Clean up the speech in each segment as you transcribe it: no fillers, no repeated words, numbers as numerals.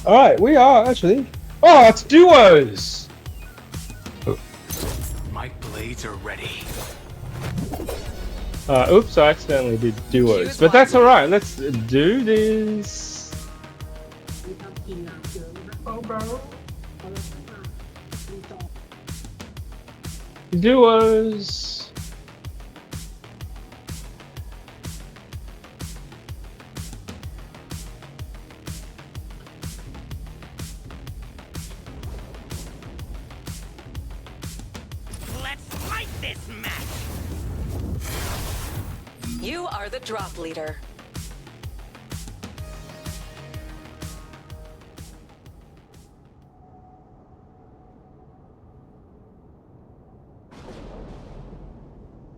Alright, we are actually. Oh, it's duos! My blades are ready. Oops, I accidentally did duos. But that's alright, let's do this. Duos. Let's fight this match. You are the drop leader.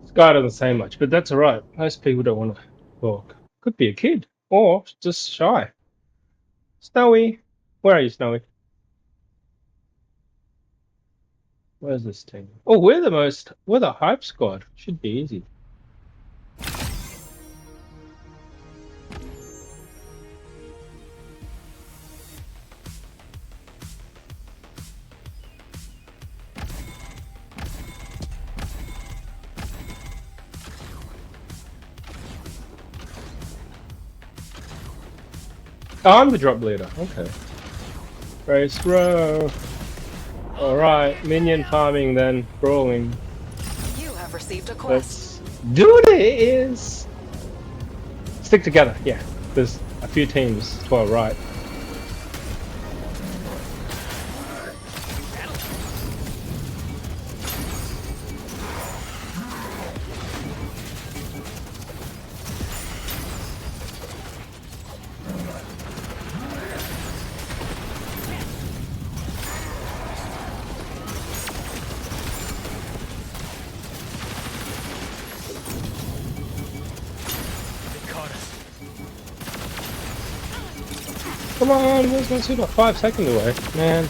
This guy doesn't say much, but that's alright. Most people don't want to talk. Could be a kid, or just shy. Snowy. Where are you, Snowy? Where's this team? Oh, we're the hype squad. Should be easy. Oh, I'm the drop leader. Okay. Race row. Alright, minion farming then. Brawling. You have received a quest. Let's do this! Stick together, yeah. There's a few teams to our right. Come on, where's my super? 5 seconds away. Man,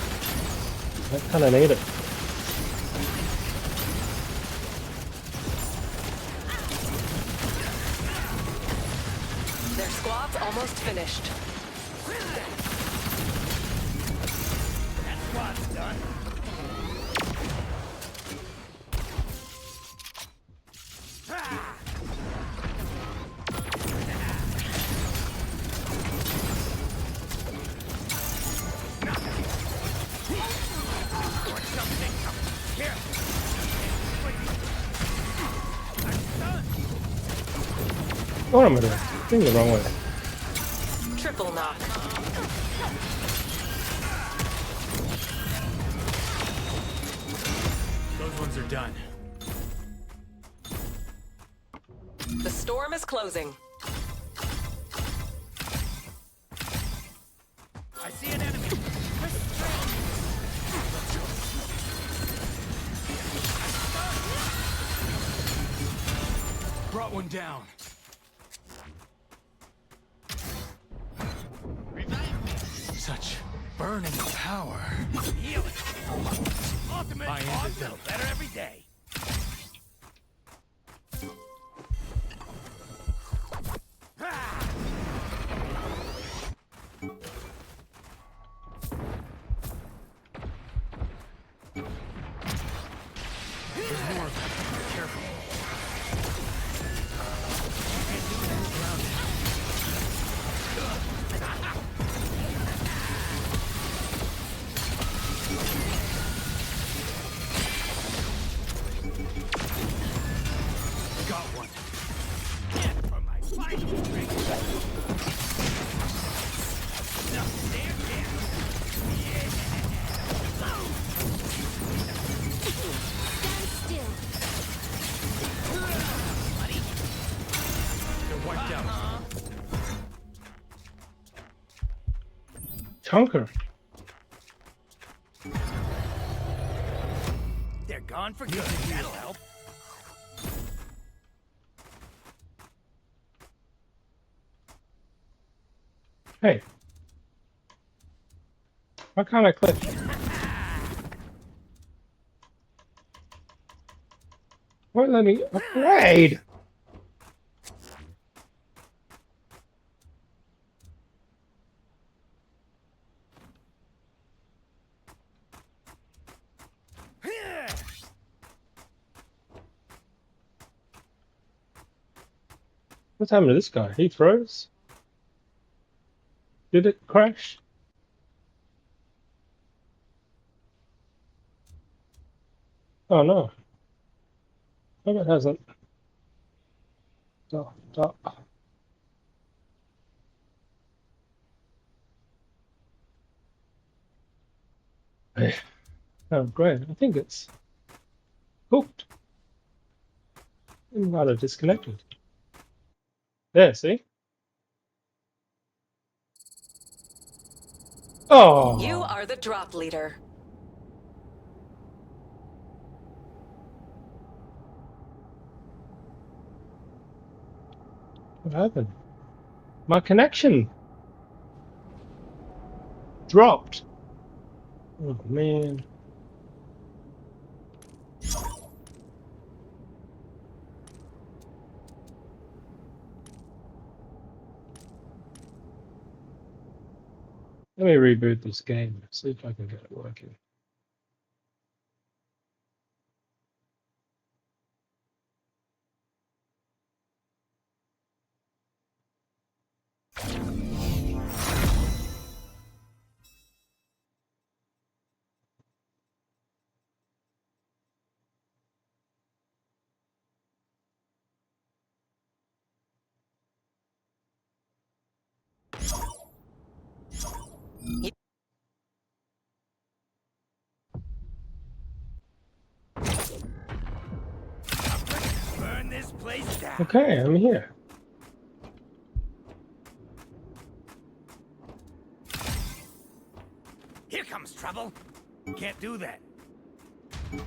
I kinda need it. Their squad's almost finished. That squad's done. What am I doing? Going the wrong way. Triple knock. Those ones are done. The storm is closing. I see an enemy. Brought one down. Such burning power. Heal it. Ultimate I am cause the devil. better every day. There's more of them. Be careful. Got one. For my fighting strength. Now stand there. They're wiped out. Chunker. They're gone for good. That'll help. Hey. Why can't I click? Won't let me upgrade. What's happened to this guy? He froze? Did it crash? Oh no. Hope it hasn't. Oh, oh. Oh, great. I think it's hooked. It might have disconnected. There, see? Oh! You are the drop leader. What happened? My connection dropped. Oh, man. Let me reboot this game, see if I can get it working. Burn this place down. Okay, I'm here. Here comes trouble. Can't do that. I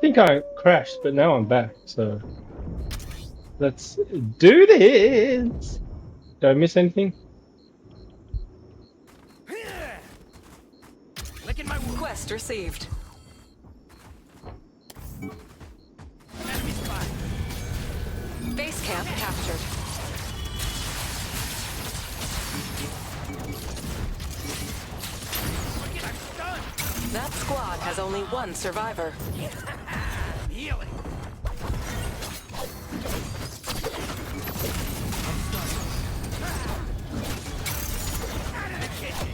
think I crashed, but now I'm back, so let's do this! Did I miss anything? Licking my wound. Quest received. Enemy spot. Base camp captured. Look at I'm stunned. That squad has only one survivor. I'm healing. Out of the kitchen.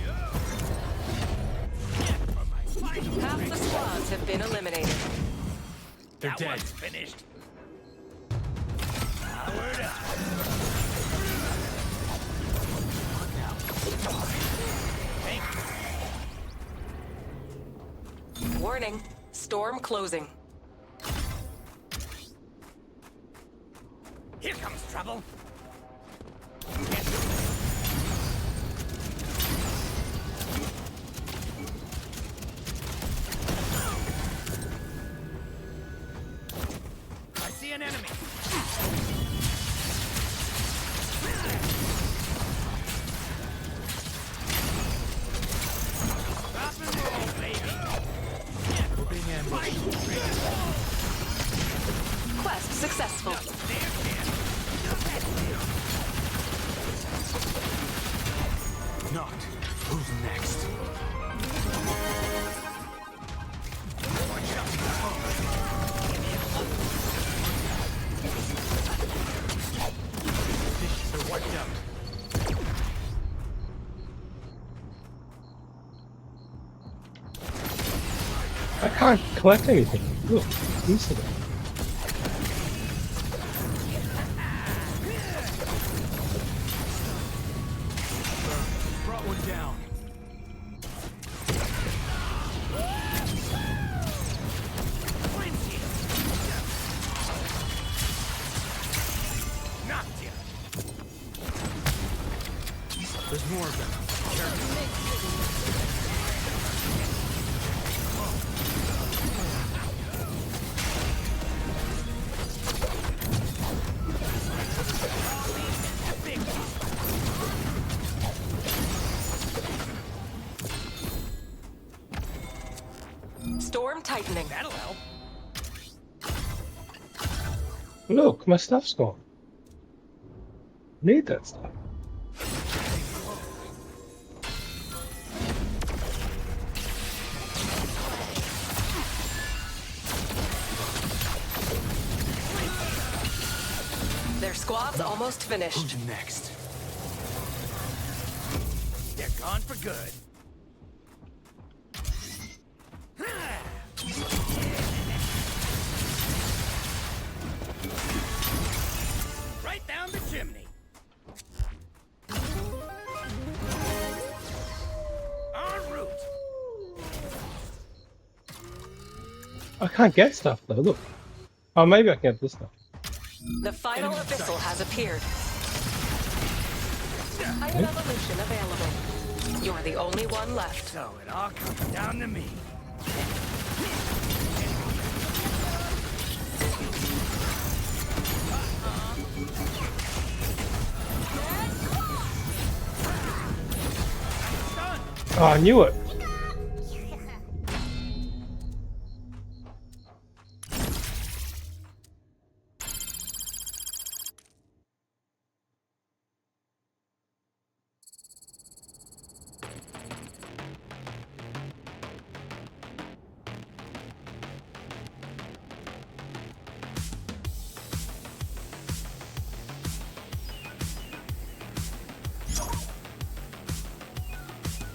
For my final Half drink. the squads have been eliminated. They're That dead. one's finished. Powered up. Thank you. Warning. Storm closing. Here comes trouble. I see an enemy. Rock and roll, baby. We're being ambushed. Quest successful. Knocked. Who's next? They're wiped out. I can't collect anything. Look, incident. Brought one down. Knocked you. There's more of them. Careful. Storm tightening. That'll help. Look, my stuff's gone. Need that stuff. squad's almost finished. Who's next? They're gone for good. Right down the chimney. En route. I can't get stuff though. Look. Oh, maybe I can get this stuff. The final abyssal has appeared. Iron evolution available. You're the only one left. So it all comes down to me. Oh, I knew it.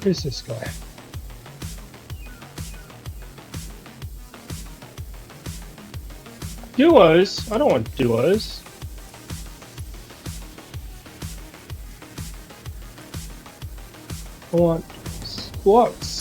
Who's this guy? Duos? I don't want duos. I want squats.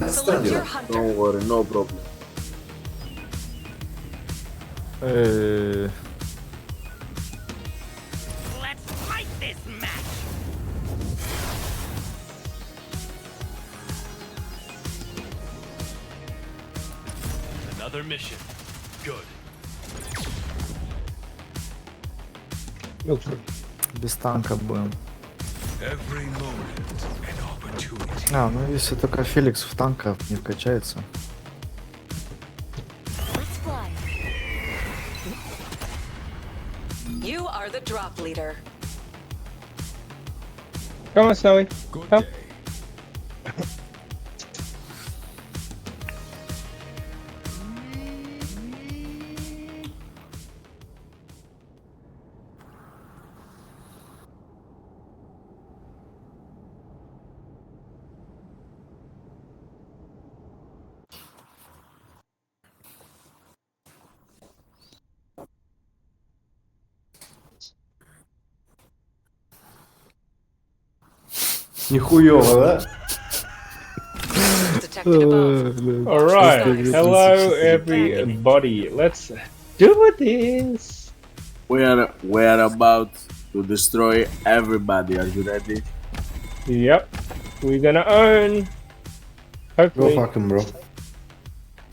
Select your hunter. Don't worry, no problem. Let's fight this match. Another mission. Good. Без танка будем. Every moment an opportunity. А, ну если только Феликс в танка не вкачается. Let's fly. You are the drop leader. Come on, Snowy. Good Come. day. Нихуёво, да? Detected above. All right. Hello, everybody. Let's do this. We're about to destroy everybody. Are you ready? Yep. We're gonna own. Go Hopefully, fuck him, bro.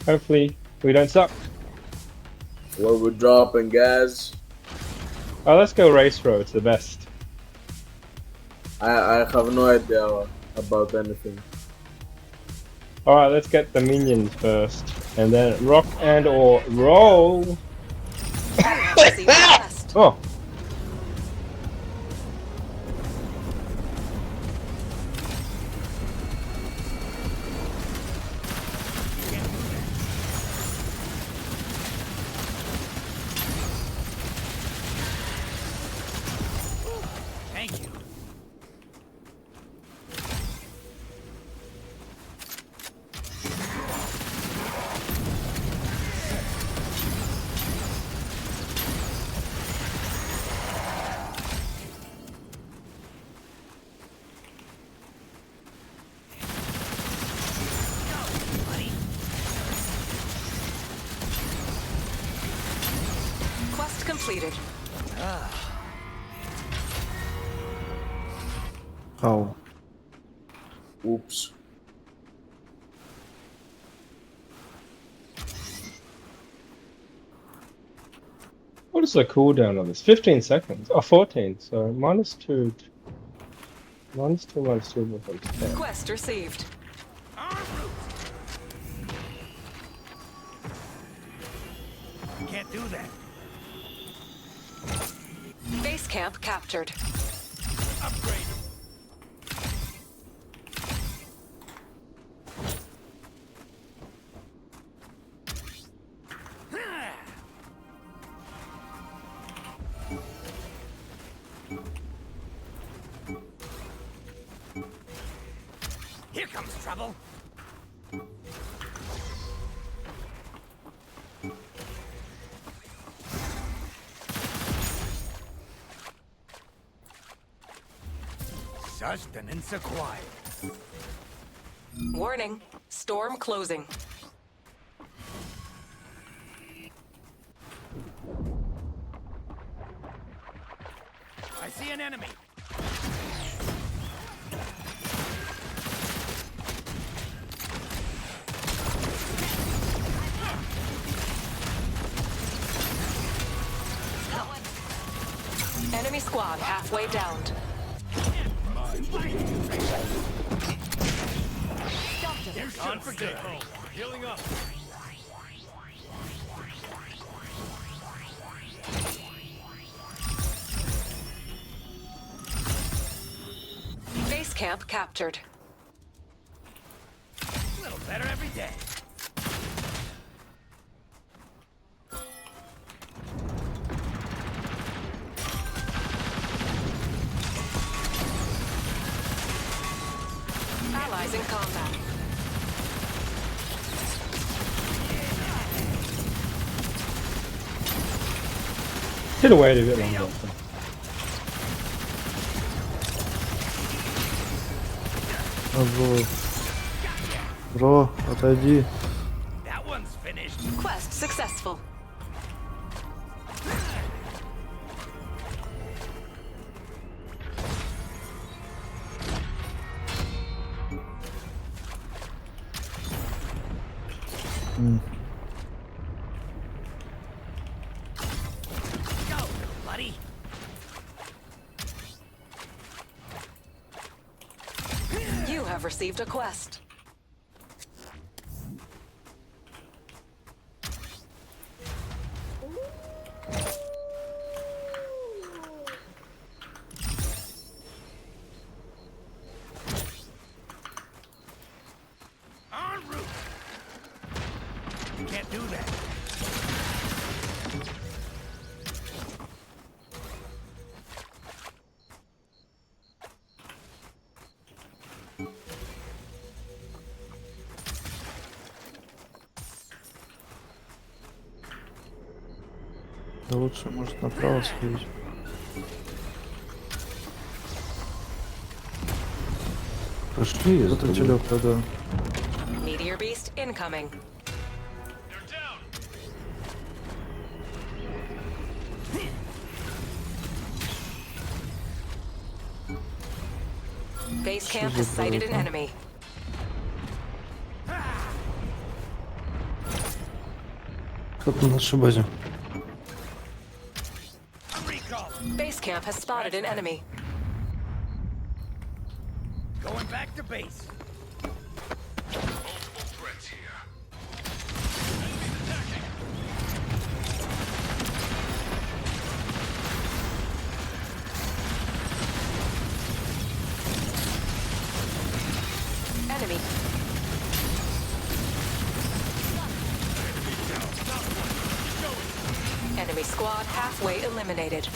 hopefully we don't suck. Where we're dropping, guys. Oh, let's go race row. It's the best. I have no idea about anything. All right, let's get the minions first, and then rock and or roll. See the best. Oh. Thank you. completed. Oh. Oops. What is the cooldown on this? 15 seconds. Oh, 14. So -2. -2, -2 becomes 10. Quest received. En route. Can't do that. Base camp captured. Upgrade. Here comes trouble. Sustenance acquired. Warning. Storm closing. I see an enemy. Enemy squad halfway downed. They're gone for good. Healing up. Base camp captured. A little better every day. Allies in combat. Should have waited a bit longer. Бро, отойди. That one's finished. Quest successful. Go, little buddy. You have received a quest. En route. Can't do that. Да лучше, может, направо сходить. Пошли, это телепа, да. Meteor beast incoming. They're down. Base camp has sighted an enemy. Кто-то на нашей базе. Recall. Base camp has spotted an enemy. Going back to base. Multiple threats here. Enemy. Enemy squad halfway eliminated.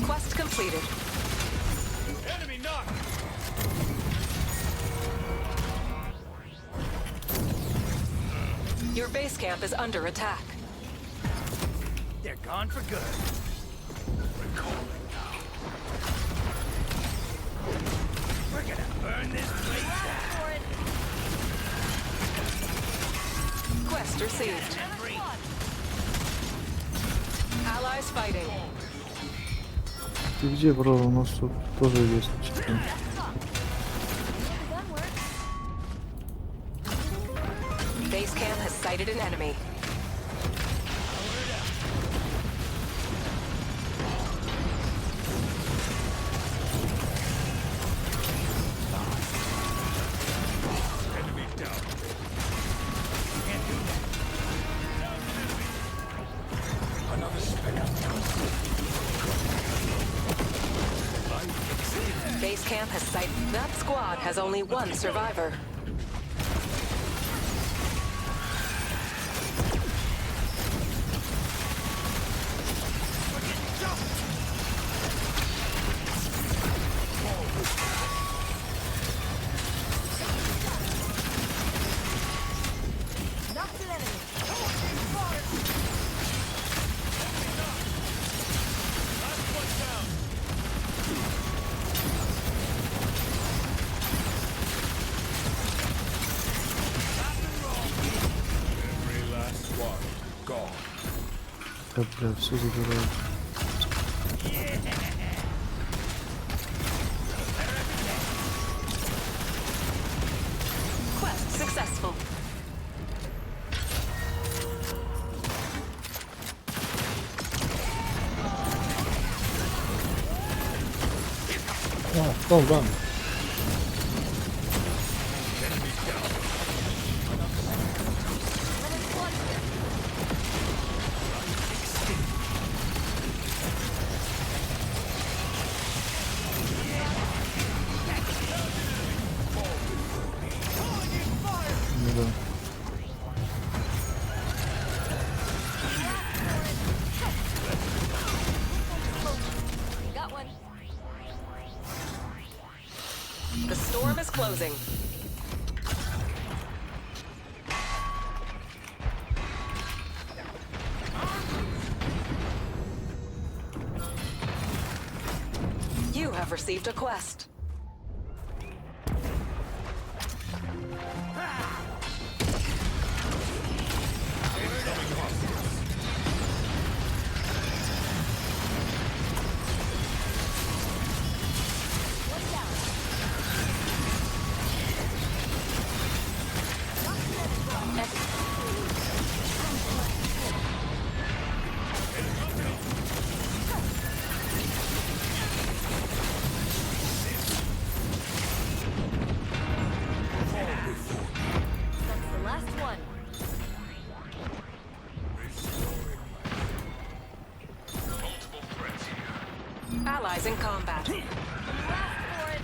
Quest completed. Enemy knocked. Your base camp is under attack. They're gone for good. We're gonna burn this place down. Quest received. Free. Allies fighting. Ты где, бро? У нас тут тоже есть чекин. Base camp has sighted an enemy. Enemy down. Another spell. Base camp has sighted. That squad has only one survivor. Every last one gone. Да, бля, все забирают. Quest successful. Oh, well done. Ну да. Got one. The storm is closing. You have received a quest. That's the last one. Multiple threats here. Allies in combat. Last for it.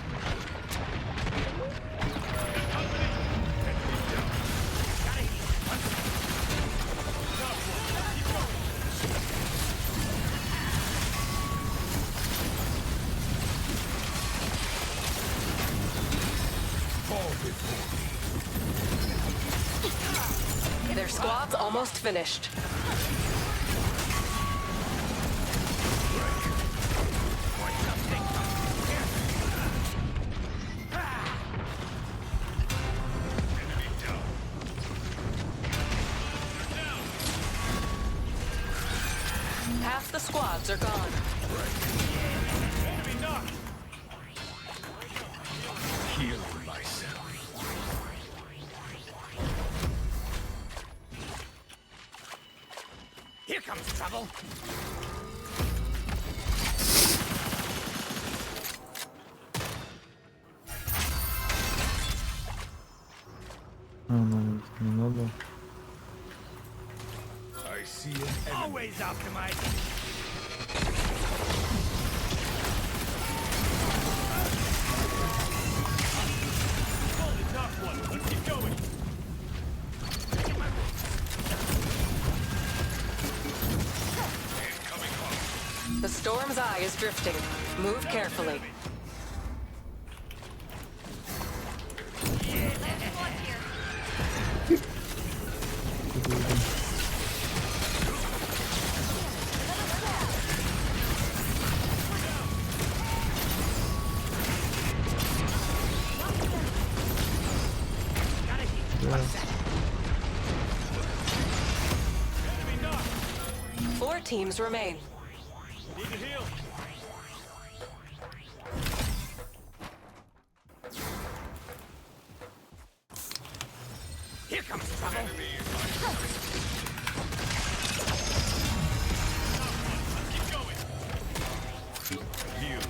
Their squad's almost finished. Half the squads are gone. Enemy knocked. Healing myself. Here comes trouble. А, ну, не надо. I see an enemy. Always optimizing. Only knocked one. Let's keep going. Incoming hostile. The storm's eye is drifting. Move carefully. Four teams remain. Need to heal. Here comes trouble. Keep going. Heal.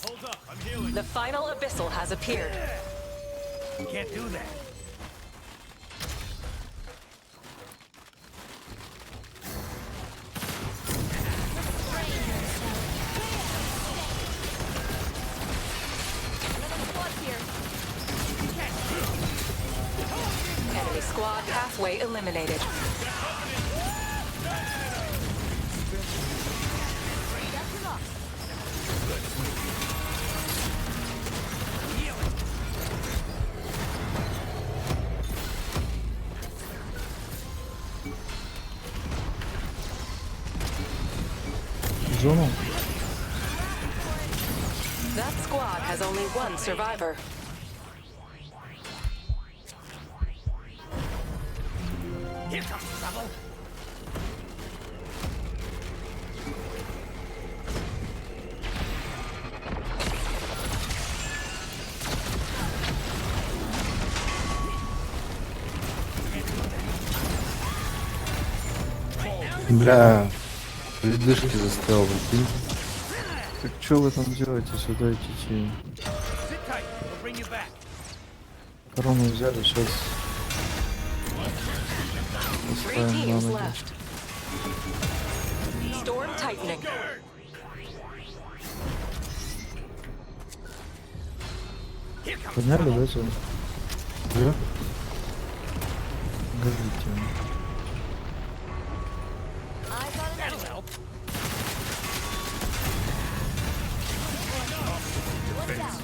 Hold up, I'm healing. The final abyssal has appeared. Can't do that. Another squad here. Enemy squad halfway eliminated. That's enough. Зону. That squad has only one survivor. Here comes trouble. Бля. Ледышки застрял, прикинь. Так что вы там делаете? Сюда идите. Sit tight. We'll bring you back. Корону взяли, сейчас Three поставим на teams ноги. left. Storm tightening. Here comes Подняли, trouble. да, зону? Да? Говорите. Eyes on an That'll enemy. help. One down.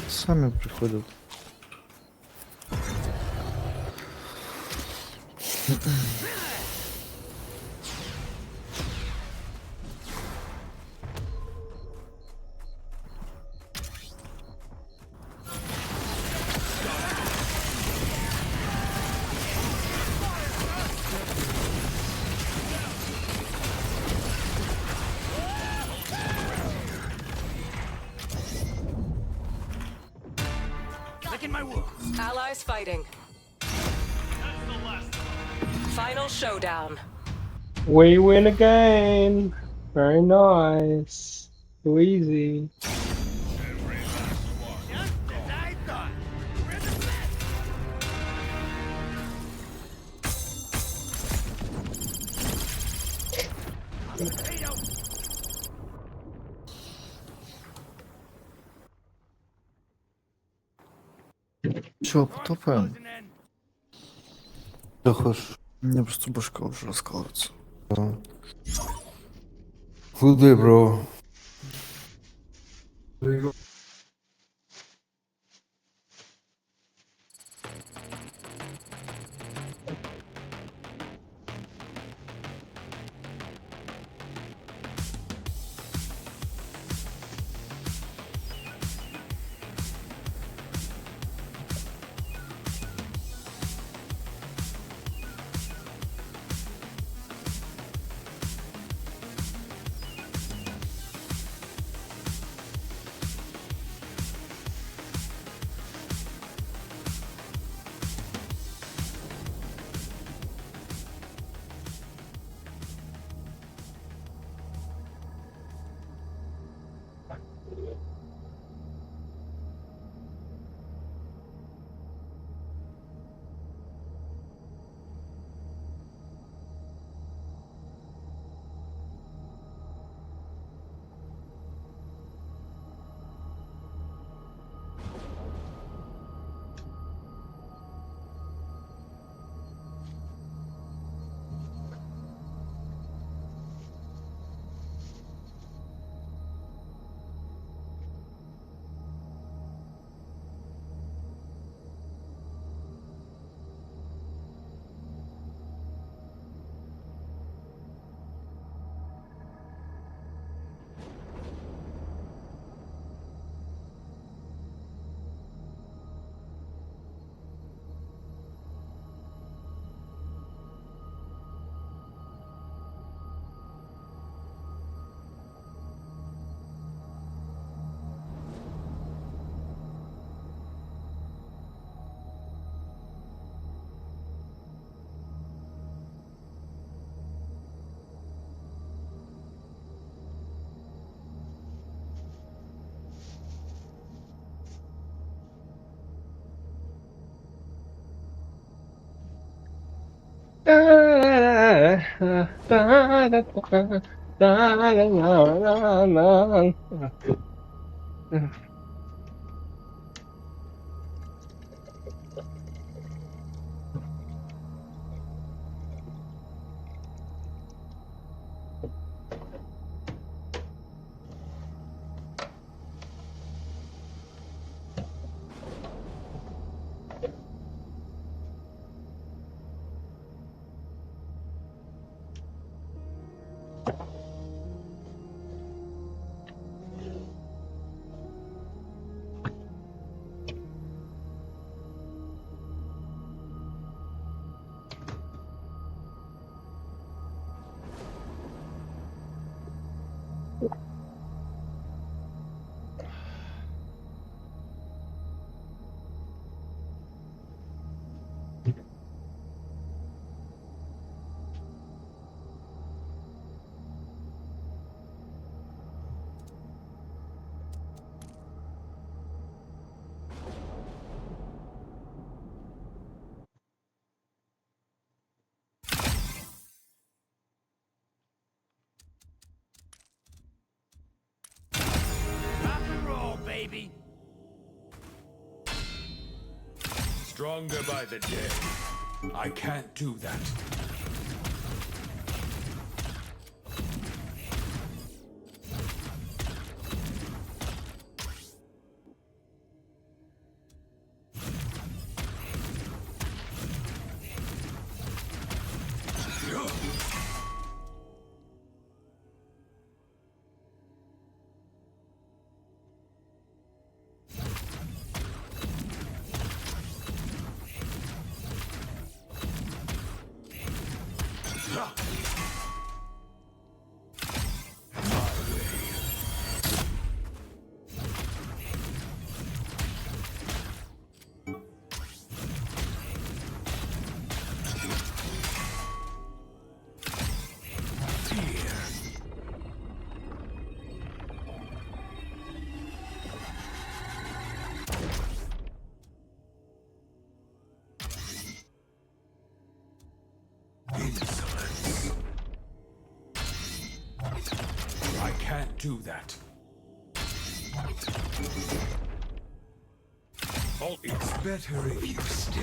Сами приходят. Licking my wounds. Allies fighting. Final showdown. We win again. Very nice. Too easy. Just as I thought. We're the best. Potato. Чё, потопаем? Closing in. Да хочешь. Мне просто башка уже раскалывается. Good day, bro. Rock and roll, baby. Stronger by the day. I can't do that. Insolence. I can't do that. Oh, it's better if you stay.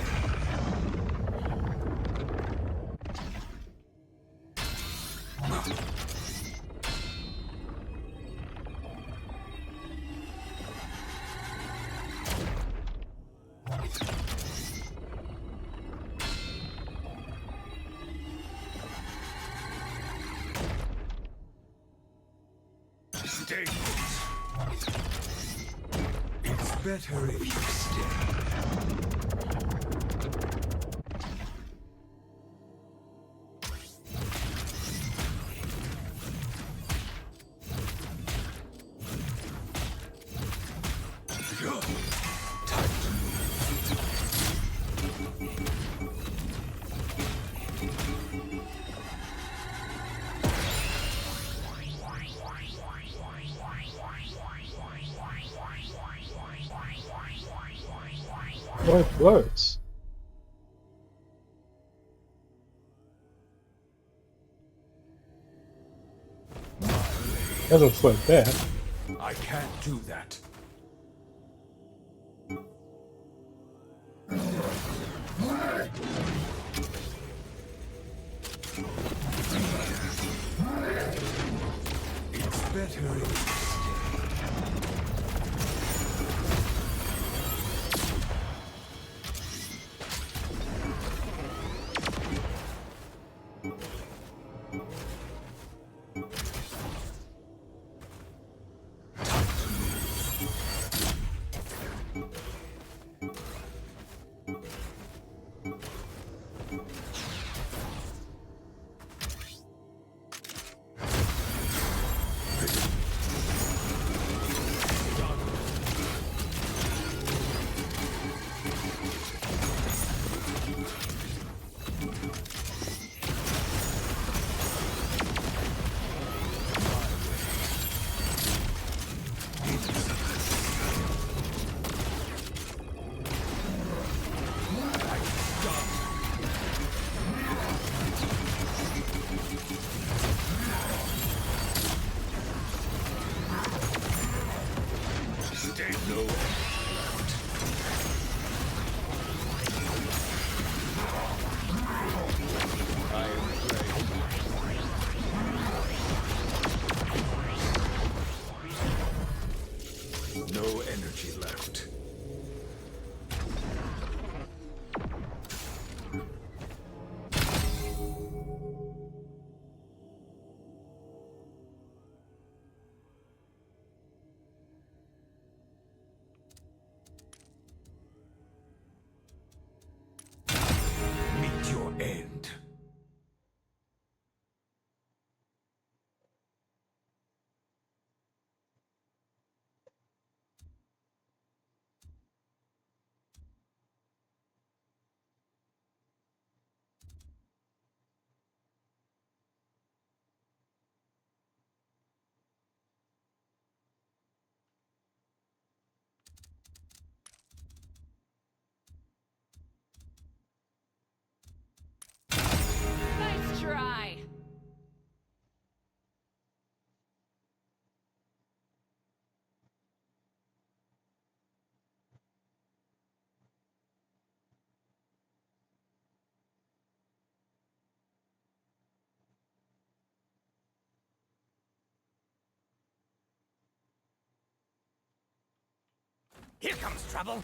Stay put. It's better if you stay. Time to move. Well, it works. Doesn't float there. I can't do that. It's better if you stay. Here comes trouble.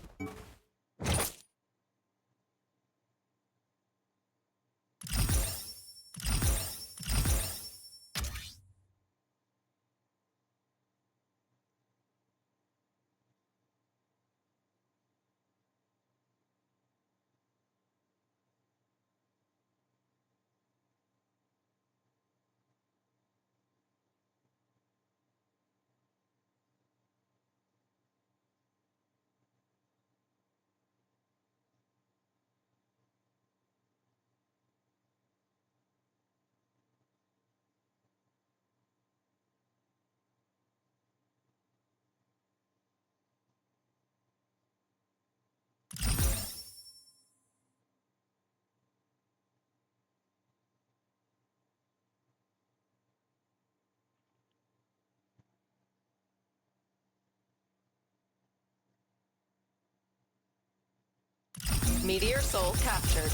Meteor soul captured.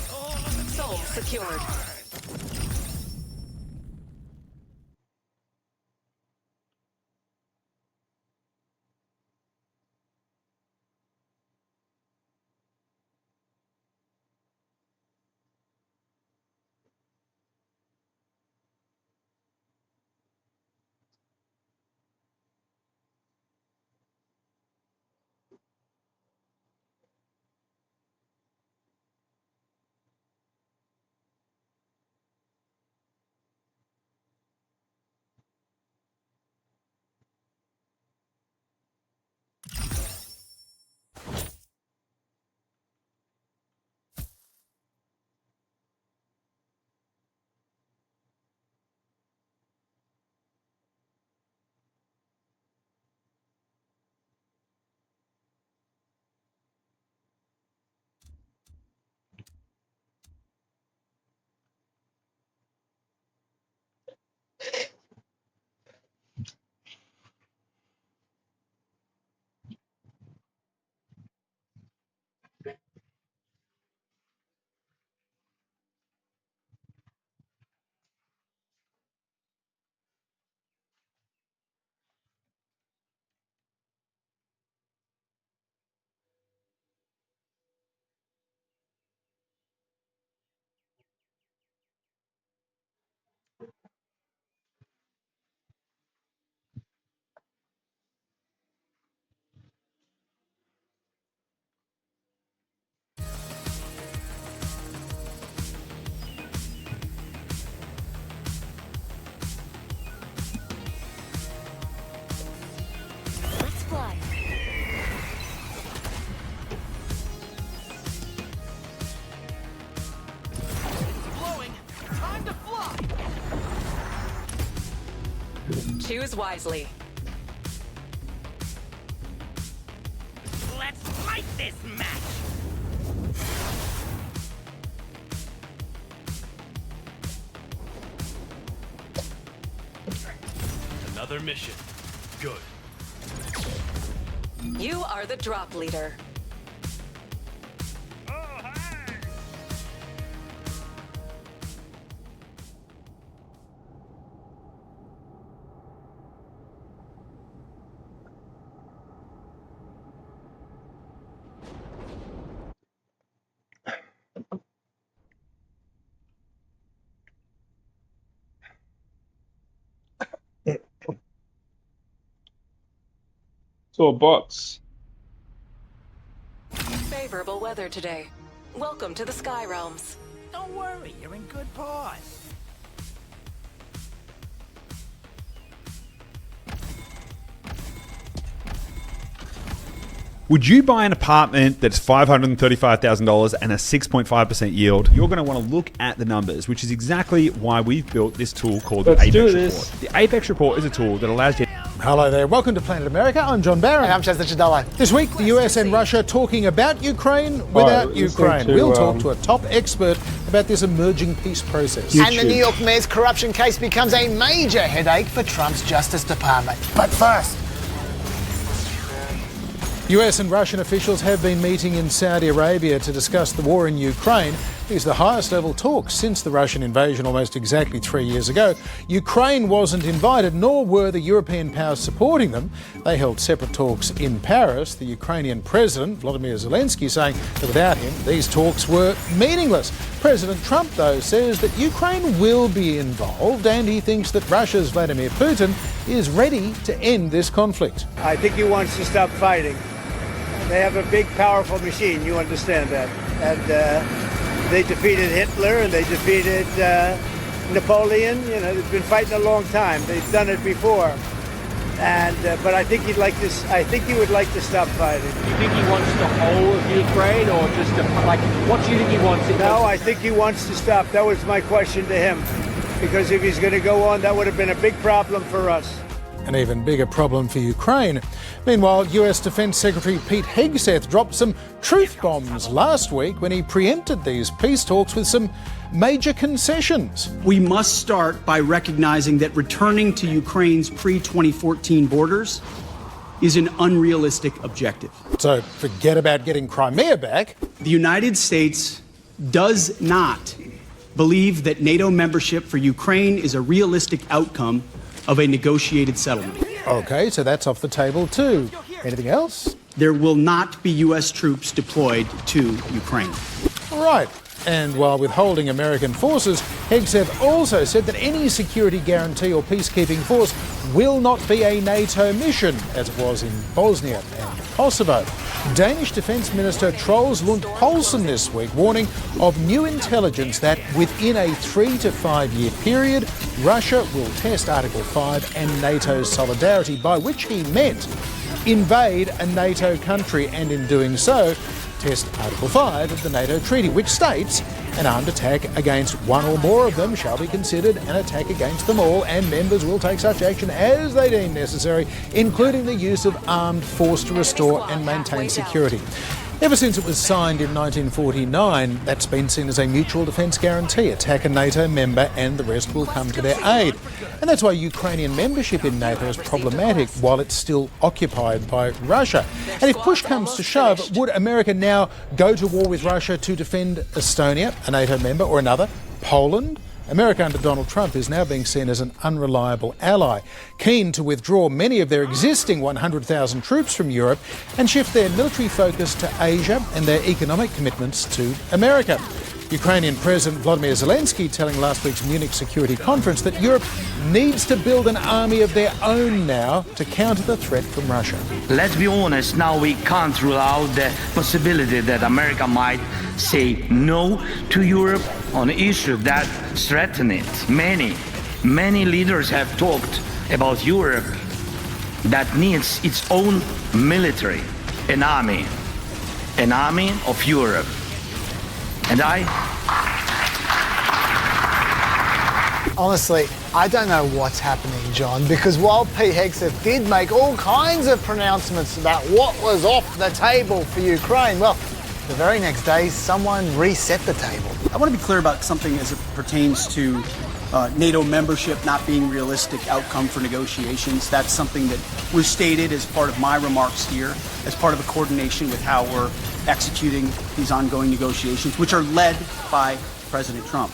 Soul secured. Let's fly. Blowing. Time to fly. Choose wisely. Let's fight this match. Another mission. Good. You are the drop leader. Oh, hi. So a box. Favorable weather today. Welcome to the Sky Realms. Don't worry, you're in good paws. Would you buy an apartment that's $535,000 and a 6.5% yield? You're going to want to look at the numbers, which is exactly why we've built this tool called the Let's do Apex this. Report. The Apex Report is a tool that allows you. Hello there, welcome to Planet America. I'm John Barron. I'm Chester Chidolo. This week, the US and Russia talking about Ukraine without listening Ukraine. to, We'll talk to a top expert about this emerging peace process. And the New York mayor's corruption case becomes a major headache for Trump's Justice Department. But first, US and Russian officials have been meeting in Saudi Arabia to discuss the war in Ukraine. These are the highest level talks since the Russian invasion almost exactly 3 years ago. Ukraine wasn't invited, nor were the European powers supporting them. They held separate talks in Paris. The Ukrainian president, Volodymyr Zelensky, saying that without him, these talks were meaningless. President Trump, though, says that Ukraine will be involved, and he thinks that Russia's Vladimir Putin is ready to end this conflict. I think he wants to stop fighting. They have a big, powerful machine, you understand that. And they defeated Hitler and they defeated Napoleon. You know, they've been fighting a long time. They've done it before. And but I think he'd like to. I think he would like to stop fighting. Do you think he wants the whole of Ukraine, or just what do you think he wants? No, I think he wants to stop. That was my question to him, because if he's going to go on, that would have been a big problem for us. An even bigger problem for Ukraine. Meanwhile, US Defence Secretary Pete Hegseth dropped some truth bombs last week when he preempted these peace talks with some major concessions. We must start by recognizing that returning to Ukraine's pre-2014 borders is an unrealistic objective. So forget about getting Crimea back. The United States does not believe that NATO membership for Ukraine is a realistic outcome of a negotiated settlement. Okay, so that's off the table too. Anything else? There will not be U.S. troops deployed to Ukraine. Right. And while withholding American forces, Hegseth also said that any security guarantee or peacekeeping force will not be a NATO mission, as it was in Bosnia and Kosovo. Danish Defence Minister Troels Lund Poulsen this week warning of new intelligence that within a 3 to 5 year period, Russia will test Article 5 and NATO's solidarity, by which he meant invade a NATO country, and in doing so, test Article 5 of the NATO Treaty, which states an armed attack against one or more of them shall be considered an attack against them all, and members will take such action as they deem necessary, including the use of armed force to restore and maintain security. Ever since it was signed in 1949, that's been seen as a mutual defence guarantee. Attack a NATO member and the rest will come to their aid. And that's why Ukrainian membership in NATO is problematic while it's still occupied by Russia. And if push comes to shove, would America now go to war with Russia to defend Estonia, a NATO member, or another, Poland? America under Donald Trump is now being seen as an unreliable ally, keen to withdraw many of their existing 100,000 troops from Europe and shift their military focus to Asia and their economic commitments to America. Ukrainian President Volodymyr Zelensky telling last week's Munich Security Conference that Europe needs to build an army of their own now to counter the threat from Russia. Let's be honest, now we can't rule out the possibility that America might say no to Europe on issues that threaten it. Many leaders have talked about Europe that needs its own military, an army of Europe. And honestly, I don't know what's happening, John, because while Pete Hegseth did make all kinds of pronouncements about what was off the table for Ukraine, well, the very next day, someone reset the table. I want to be clear about something as it pertains to NATO membership not being a realistic outcome for negotiations. That's something that was stated as part of my remarks here, as part of a coordination with how we're executing these ongoing negotiations, which are led by President Trump.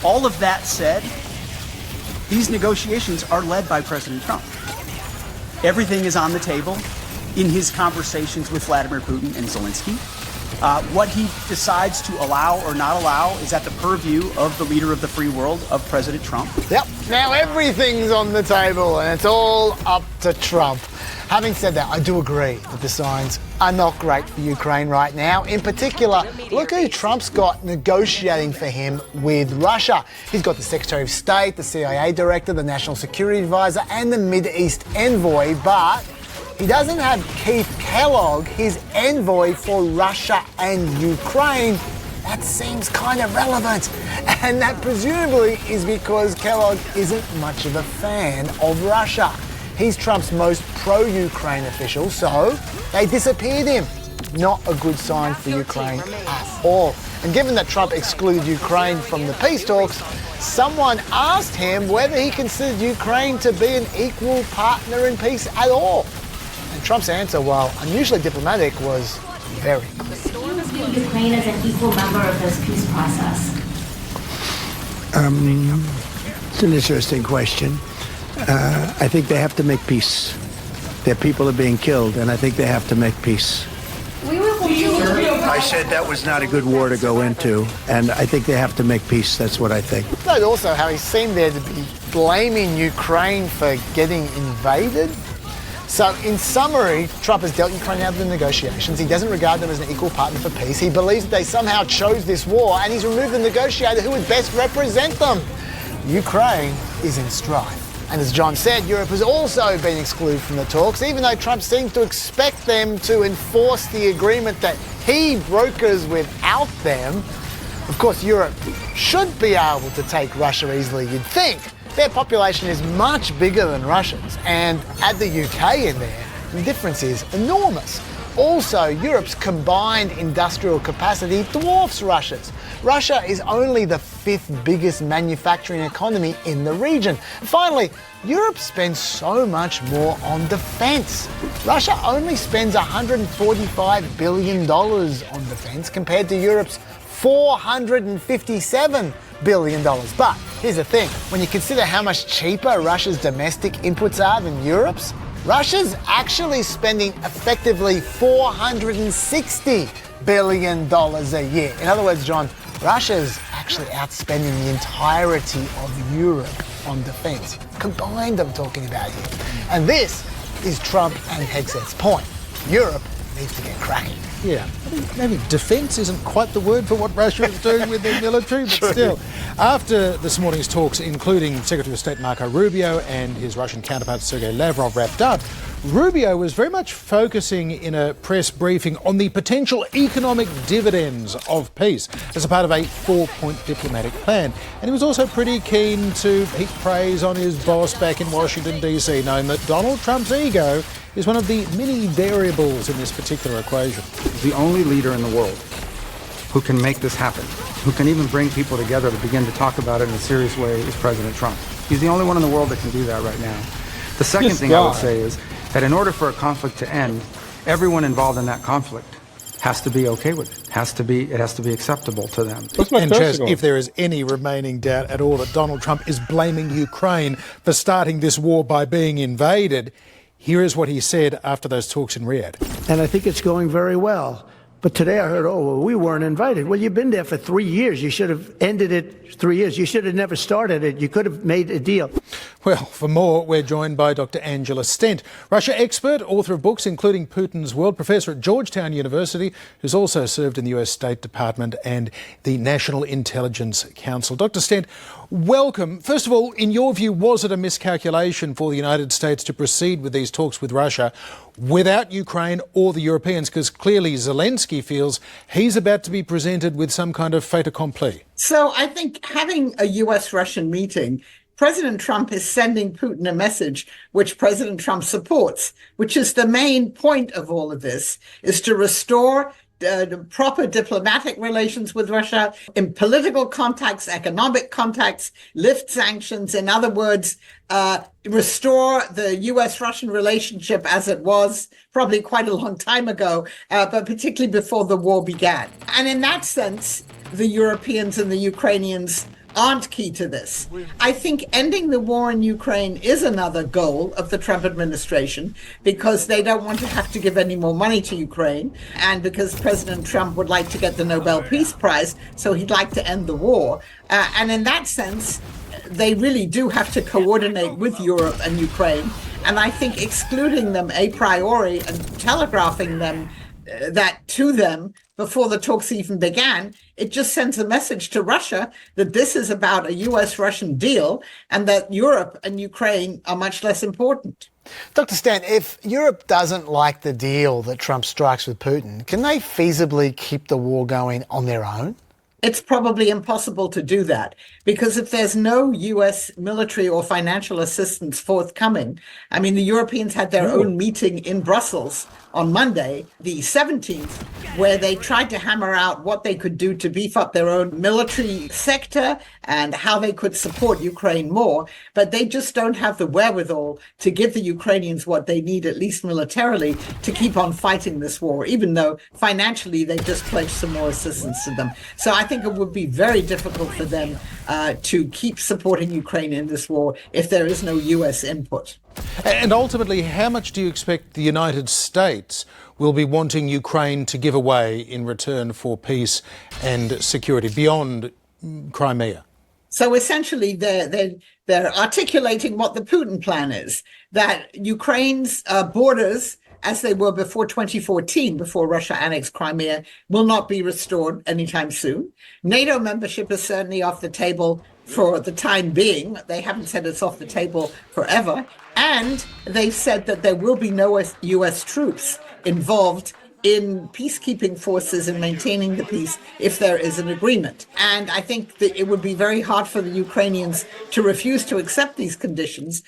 All of that said, these negotiations are led by President Trump. Everything is on the table in his conversations with Vladimir Putin and Zelensky. What he decides to allow or not allow is at the purview of the leader of the free world, of President Trump. Yep, now everything's on the table and it's all up to Trump. Having said that, I do agree that the signs are not great for Ukraine right now. In particular, look who Trump's got negotiating for him with Russia. He's got the Secretary of State, the CIA Director, the National Security Advisor, and the Mideast Envoy, but he doesn't have Keith Kellogg, his envoy for Russia and Ukraine. That seems kind of relevant. And that presumably is because Kellogg isn't much of a fan of Russia. He's Trump's most pro-Ukraine official, so they disappeared him. Not a good sign for Ukraine at all. And given that Trump excluded Ukraine from the peace talks, someone asked him whether he considered Ukraine to be an equal partner in peace at all. And Trump's answer, while unusually diplomatic, was very clear. Ukraine as an equal member of this peace process? It's an interesting question. I think they have to make peace. Their people are being killed, and I think they have to make peace. I said that was not a good war to go into, and I think they have to make peace. That's what I think. Note also how he seemed there to be blaming Ukraine for getting invaded. So, in summary, Trump has dealt Ukraine out of the negotiations. He doesn't regard them as an equal partner for peace. He believes that they somehow chose this war, and he's removed the negotiator who would best represent them. Ukraine is in strife. And as John said, Europe has also been excluded from the talks, even though Trump seems to expect them to enforce the agreement that he brokers without them. Of course, Europe should be able to take Russia easily, you'd think. Their population is much bigger than Russia's, and add the UK in there, the difference is enormous. Also, Europe's combined industrial capacity dwarfs Russia's. Russia is only the 5th biggest manufacturing economy in the region. Finally, Europe spends so much more on defence. Russia only spends $145 billion on defence compared to Europe's $457 billion. But here's the thing, when you consider how much cheaper Russia's domestic inputs are than Europe's, Russia's actually spending effectively $460 billion a year. In other words, John, Russia's actually outspending the entirety of Europe on defence. Combined, I'm talking about here. And this is Trump and Hegseth's point. Europe needs to get cracking. Yeah, maybe defence isn't quite the word for what Russia is doing with their military, but still. After this morning's talks, including Secretary of State Marco Rubio and his Russian counterpart Sergei Lavrov wrapped up, Rubio was very much focusing in a press briefing on the potential economic dividends of peace as a part of a 4-point diplomatic plan. And he was also pretty keen to heap praise on his boss back in Washington, D.C., knowing that Donald Trump's ego is one of the many variables in this particular equation. He's the only leader in the world who can make this happen, who can even bring people together to begin to talk about it in a serious way, is President Trump. He's the only one in the world that can do that right now. The second thing I would say is that in order for a conflict to end, everyone involved in that conflict has to be okay with it. It has to be acceptable to them. And Chaz, if there is any remaining doubt at all that Donald Trump is blaming Ukraine for starting this war by being invaded, here is what he said after those talks in Riyadh. And I think it's going very well. But today I heard, we weren't invited. Well, you've been there for 3 years. You should have ended it 3 years. You should have never started it. You could have made a deal. Well, for more, we're joined by Dr. Angela Stent, Russia expert, author of books including Putin's World, professor at Georgetown University, who's also served in the US State Department and the National Intelligence Council. Dr. Stent, welcome. First of all, in your view, was it a miscalculation for the United States to proceed with these talks with Russia without Ukraine or the Europeans? Because clearly Zelensky feels he's about to be presented with some kind of fait accompli. So I think having a US-Russian meeting, President Trump is sending Putin a message which President Trump supports, which is the main point of all of this, is to restore proper diplomatic relations with Russia, in political contacts, economic contacts, lift sanctions, in other words, restore the US-Russian relationship as it was probably quite a long time ago, but particularly before the war began. And in that sense, the Europeans and the Ukrainians aren't key to this. I think ending the war in Ukraine is another goal of the Trump administration because they don't want to have to give any more money to Ukraine and because President Trump would like to get the Nobel Peace Prize, so he'd like to end the war. And in that sense, they really do have to coordinate with Europe and Ukraine. And I think excluding them a priori and telegraphing them that to them before the talks even began, it just sends a message to Russia that this is about a US-Russian deal and that Europe and Ukraine are much less important. Dr. Stent, if Europe doesn't like the deal that Trump strikes with Putin, can they feasibly keep the war going on their own? It's probably impossible to do that because if there's no US military or financial assistance forthcoming, I mean, the Europeans had their own meeting in Brussels on Monday, the 17th, where they tried to hammer out what they could do to beef up their own military sector and how they could support Ukraine more. But they just don't have the wherewithal to give the Ukrainians what they need, at least militarily, to keep on fighting this war, even though financially they've just pledged some more assistance to them. So I think it would be very difficult for them to keep supporting Ukraine in this war if there is no U.S. input. And ultimately, how much do you expect the United States will be wanting Ukraine to give away in return for peace and security beyond Crimea? So essentially, they're articulating what the Putin plan is, that Ukraine's borders, as they were before 2014, before Russia annexed Crimea, will not be restored anytime soon. NATO membership is certainly off the table for the time being. They haven't said it's off the table forever. And they've said that there will be no U.S. troops involved in peacekeeping forces and maintaining the peace if there is an agreement. And I think that it would be very hard for the Ukrainians to refuse to accept these conditions,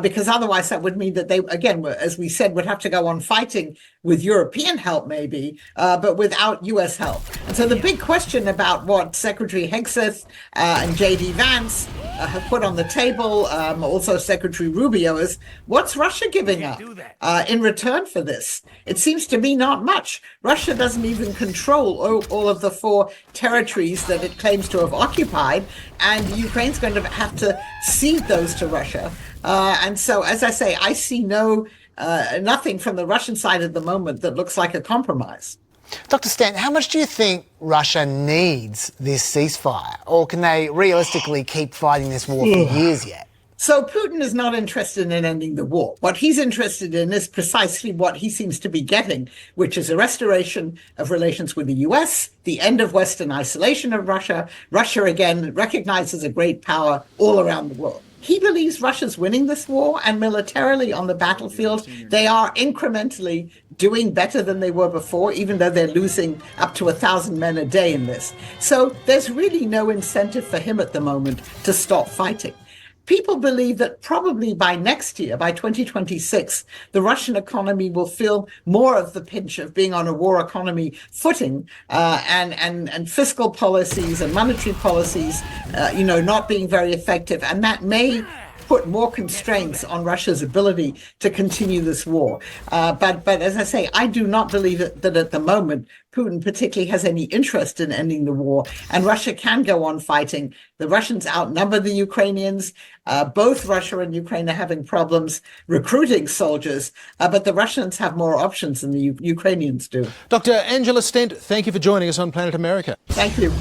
because otherwise that would mean that they, again, as we said, would have to go on fighting with European help maybe, but without U.S. help. And so the big question about what Secretary Hegseth and J.D. Vance have put on the table, also Secretary Rubio, is what's Russia giving up in return for this? It seems to me not much. Russia doesn't even control all of the 4 territories that it claims to have occupied, and Ukraine's going to have to cede those to Russia. And so, as I say, I see nothing from the Russian side at the moment that looks like a compromise. Dr. Stan, how much do you think Russia needs this ceasefire? Or can they realistically keep fighting this war for years yet? So Putin is not interested in ending the war. What he's interested in is precisely what he seems to be getting, which is a restoration of relations with the U.S., the end of Western isolation of Russia, Russia again recognized as a great power all around the world. He believes Russia's winning this war, and militarily on the battlefield, they are incrementally doing better than they were before, even though they're losing up to 1,000 men a day in this. So there's really no incentive for him at the moment to stop fighting. People believe that probably by next year, by 2026, the Russian economy will feel more of the pinch of being on a war economy footing, and fiscal policies and monetary policies, not being very effective. And that may put more constraints on Russia's ability to continue this war. But as I say, I do not believe that at the moment Putin particularly has any interest in ending the war, and Russia can go on fighting. The Russians outnumber the Ukrainians. Both Russia and Ukraine are having problems recruiting soldiers, but the Russians have more options than the Ukrainians do. Dr. Angela Stent, thank you for joining us on Planet America. Thank you.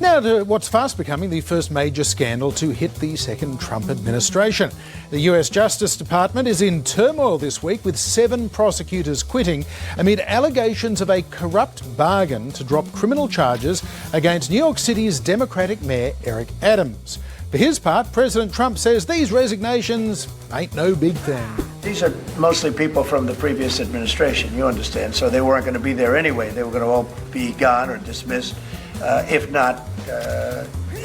Now to what's fast becoming the first major scandal to hit the second Trump administration. The US Justice Department is in turmoil this week, with 7 prosecutors quitting amid allegations of a corrupt bargain to drop criminal charges against New York City's Democratic Mayor Eric Adams. For his part, President Trump says these resignations ain't no big thing. These are mostly people from the previous administration, you understand, so they weren't going to be there anyway. They were going to all be gone or dismissed. If not,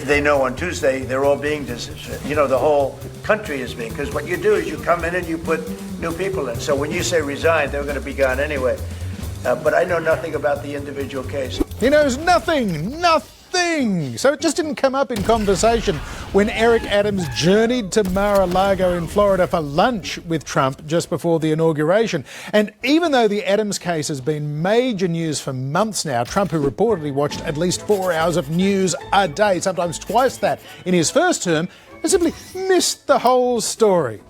they know on Tuesday they're all being dismissed. The whole country is being, because what you do is you come in and you put new people in. So when you say resign, they're going to be gone anyway. But I know nothing about the individual case. He knows nothing. So it just didn't come up in conversation when Eric Adams journeyed to Mar-a-Lago in Florida for lunch with Trump just before the inauguration. And even though the Adams case has been major news for months now, Trump, who reportedly watched at least 4 hours of news a day, sometimes twice that in his first term, has simply missed the whole story.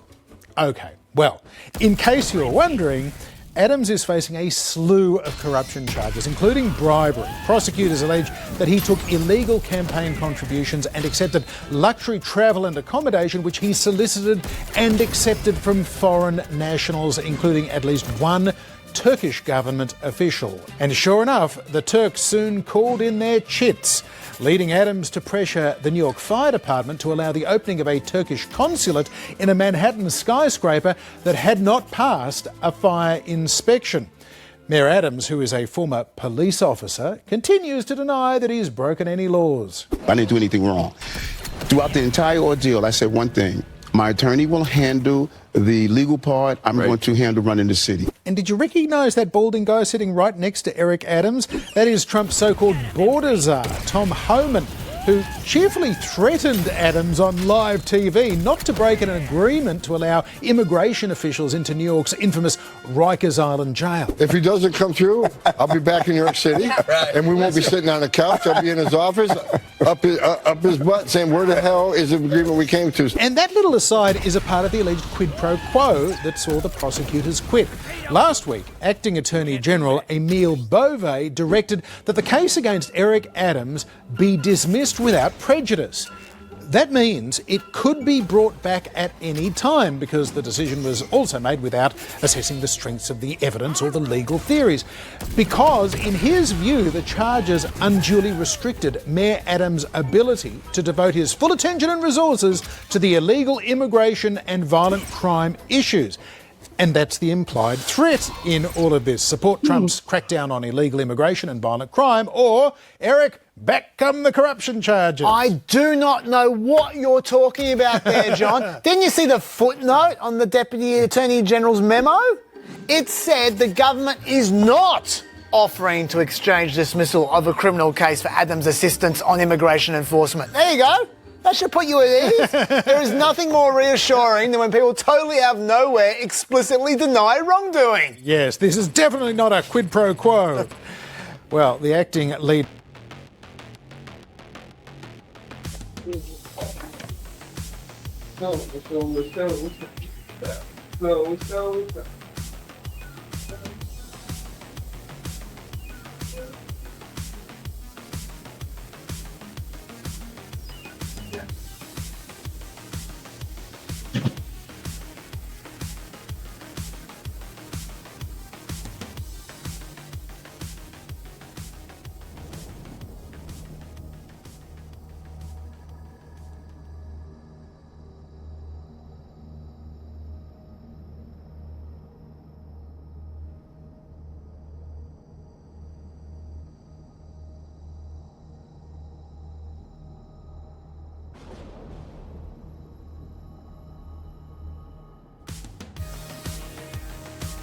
Okay, well, in case you're wondering, Adams is facing a slew of corruption charges, including bribery. Prosecutors allege that he took illegal campaign contributions and accepted luxury travel and accommodation, which he solicited and accepted from foreign nationals, including at least one Turkish government official. And sure enough, the Turks soon called in their chits, leading Adams to pressure the New York Fire Department to allow the opening of a Turkish consulate in a Manhattan skyscraper that had not passed a fire inspection. Mayor Adams, who is a former police officer, continues to deny that he's broken any laws. I didn't do anything wrong. Throughout the entire ordeal, I said one thing. My attorney will handle the legal part. I'm going to handle running the city. And did you recognise that balding guy sitting right next to Eric Adams? That is Trump's so-called border czar, Tom Homan, who cheerfully threatened Adams on live TV not to break an agreement to allow immigration officials into New York's infamous Rikers Island jail. If he doesn't come through, I'll be back in New York City, and we won't be sitting on the couch. I'll be in his office, up his butt, saying, where the hell is the agreement we came to? And that little aside is a part of the alleged quid pro quo that saw the prosecutors quit. Last week, Acting Attorney General Emile Beauvais directed that the case against Eric Adams be dismissed without prejudice. That means it could be brought back at any time because the decision was also made without assessing the strengths of the evidence or the legal theories. Because, in his view, the charges unduly restricted Mayor Adams' ability to devote his full attention and resources to the illegal immigration and violent crime issues. And that's the implied threat in all of this. Support Trump's crackdown on illegal immigration and violent crime, or, Eric, back come the corruption charges. I do not know what you're talking about there, John. Didn't you see the footnote on the Deputy Attorney General's memo? It said the government is not offering to exchange dismissal of a criminal case for Adams' assistance on immigration enforcement. There you go. That should put you at ease. There is nothing more reassuring than when people totally out of nowhere explicitly deny wrongdoing. Yes, this is definitely not a quid pro quo. Well, the acting lead...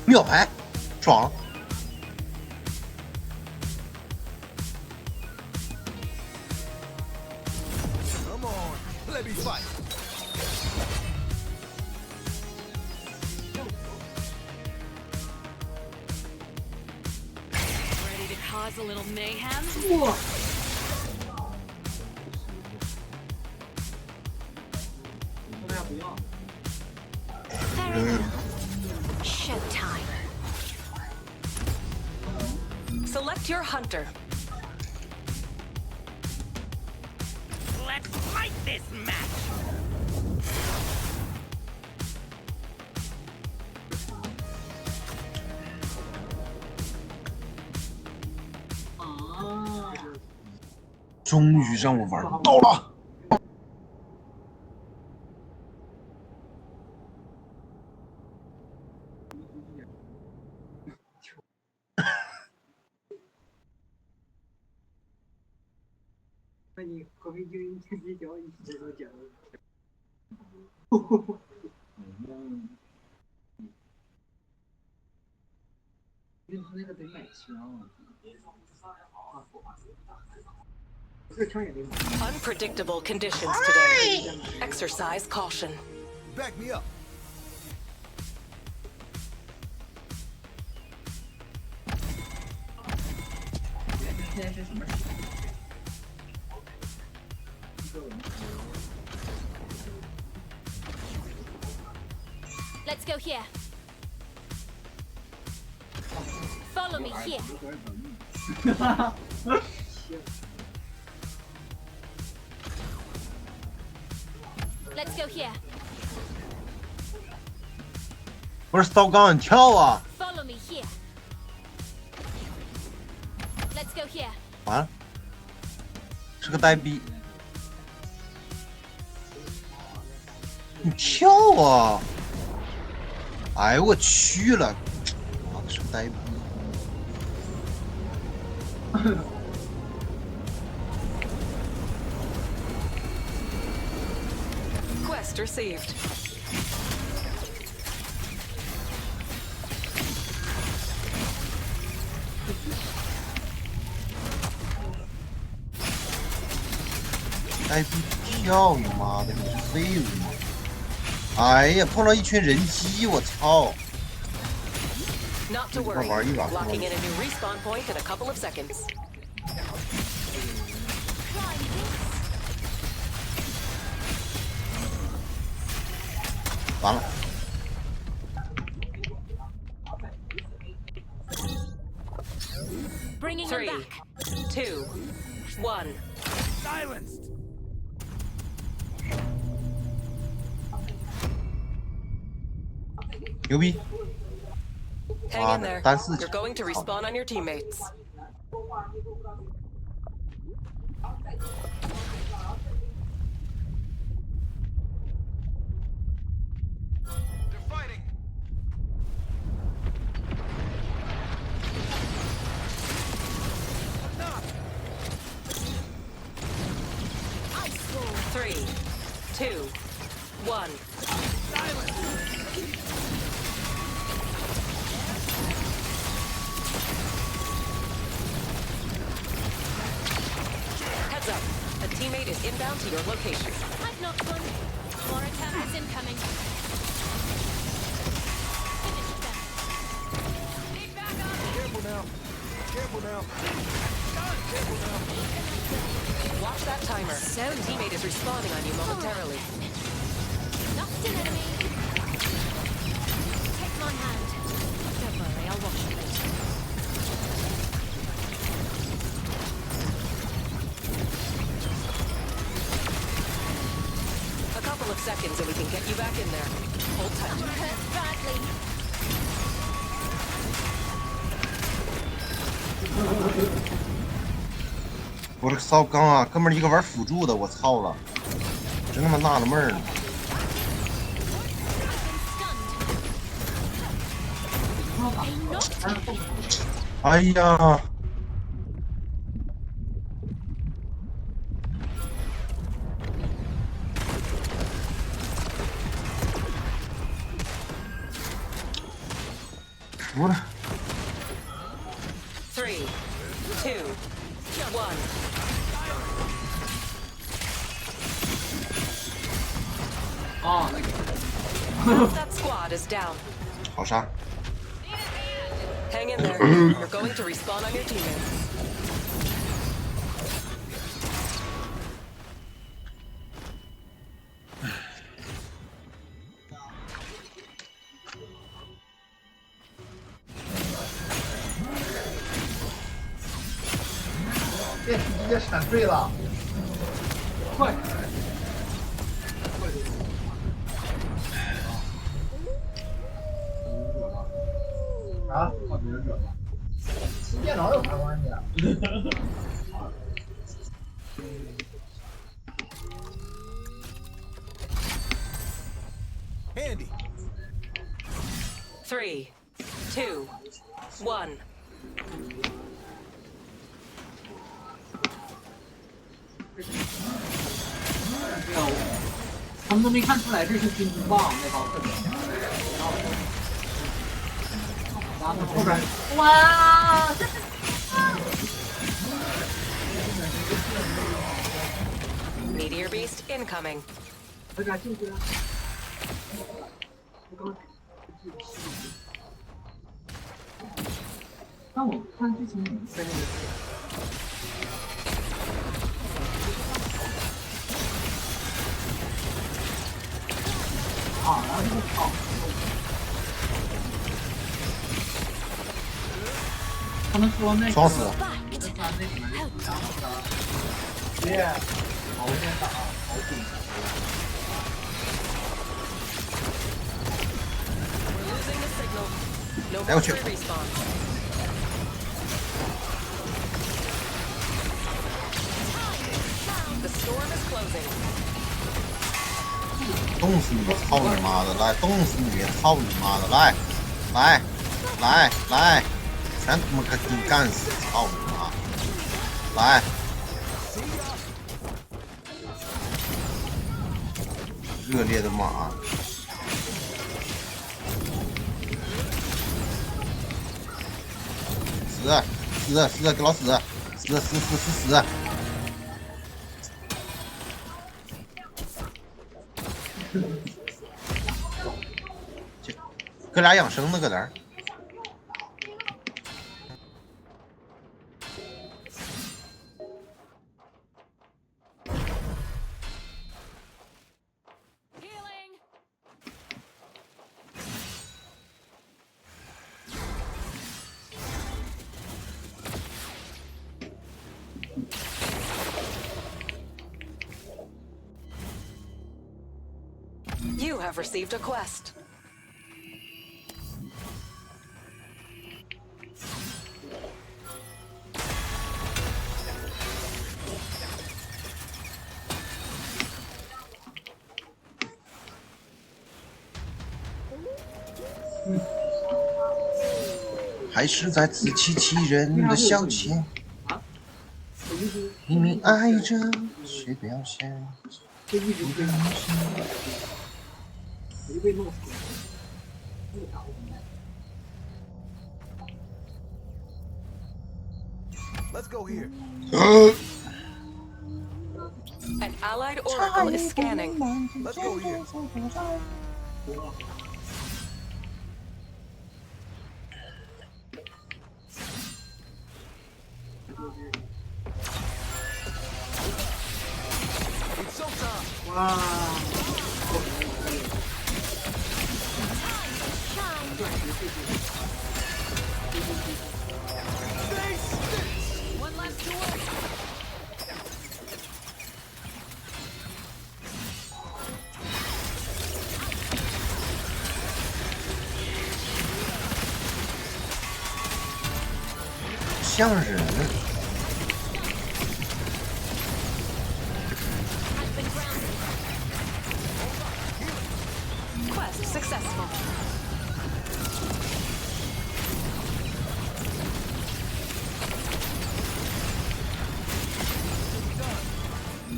秒牌，爽！ Come on, let me fight. Ready to cause a little mayhem? Very well. Showtime. Select your hunter. Let's fight this match. Oh. 终于让我玩到了。 Unpredictable conditions today. Exercise caution. Back me up. Let's go here. Follow me here. Let's go here. 不是骚钢，你跳啊！ Follow me here. Let's go here. 完了，是个呆逼。你跳啊！哎呦我去了，妈的是个呆逼。Quest received. 该不跳你妈的，你是废物吗？哎呀，碰到一群人机，我操！ Not to worry. Locking in a new respawn point in a couple of seconds. 完了。 Bringing Three, them back. 2, 1. Silenced. 牛逼！ Hang in there. 单4 You're going to respawn on your teammates. Three, 2, 1. Heads up. A teammate is inbound to your location. I've knocked one. More attackers incoming. Finish them. Need backup. Careful now. Careful now. Careful now. Watch that timer. So a teammate is respawning on you momentarily. Knocked an enemy. Take my hand. Don't worry, I'll wash it later. A couple of seconds and we can get you back in there. Hold tight. Hurt badly.我这个骚刚啊，哥们儿一个玩辅助的，我操了，真他妈纳了闷儿了。哎呀！服了。 3, 2, 1. That squad is down. 好杀！ Hang in there. You're going to respawn on your teammates. Yes, 直接闪退了，快！啊？把别人惹了？电脑有啥关系啊？ Handy. 3, 2, 1. 他们都没看出来这是金箍棒那帮特别。后边，哇！ Meteor Beast incoming. 我俩进去了。但我看之前在那个。 啊，然后就跑。他们说那个撞死了。他那里面然后呢，耶，好先打，好顶。We're losing the signal. No 来， more 我去。 free respawn. The storm is closing. 冻死你！操你妈的！来，冻死你！操你妈的！来，来，来，来，全他妈给你干死！操你妈！来，热烈的马！死！死，给老死，死。搁俩养生呢，搁那儿。You have received a quest. "还是在自欺欺人的消遣，明明爱着却表现不真心。Let's go here. An allied oracle is scanning. Let's go here. 哇！ One last door. 像人。Quest successful.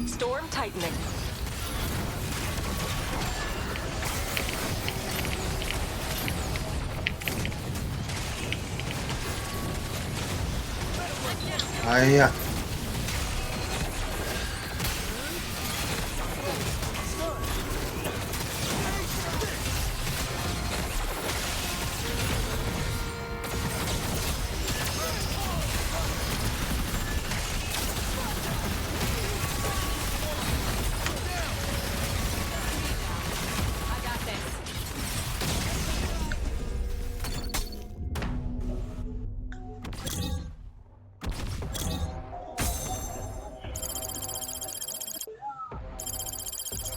Storm tightening. "哎呀！ I got this.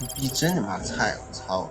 "你逼真他妈菜，我操！"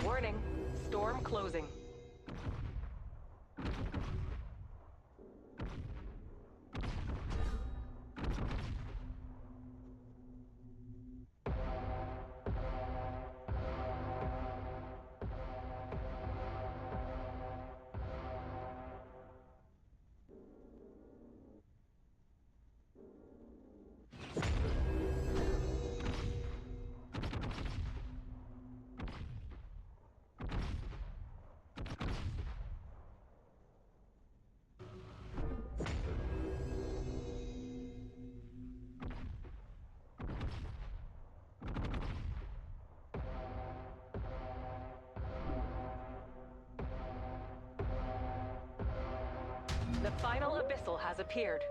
Warning. Storm closing. The final abyssal has appeared.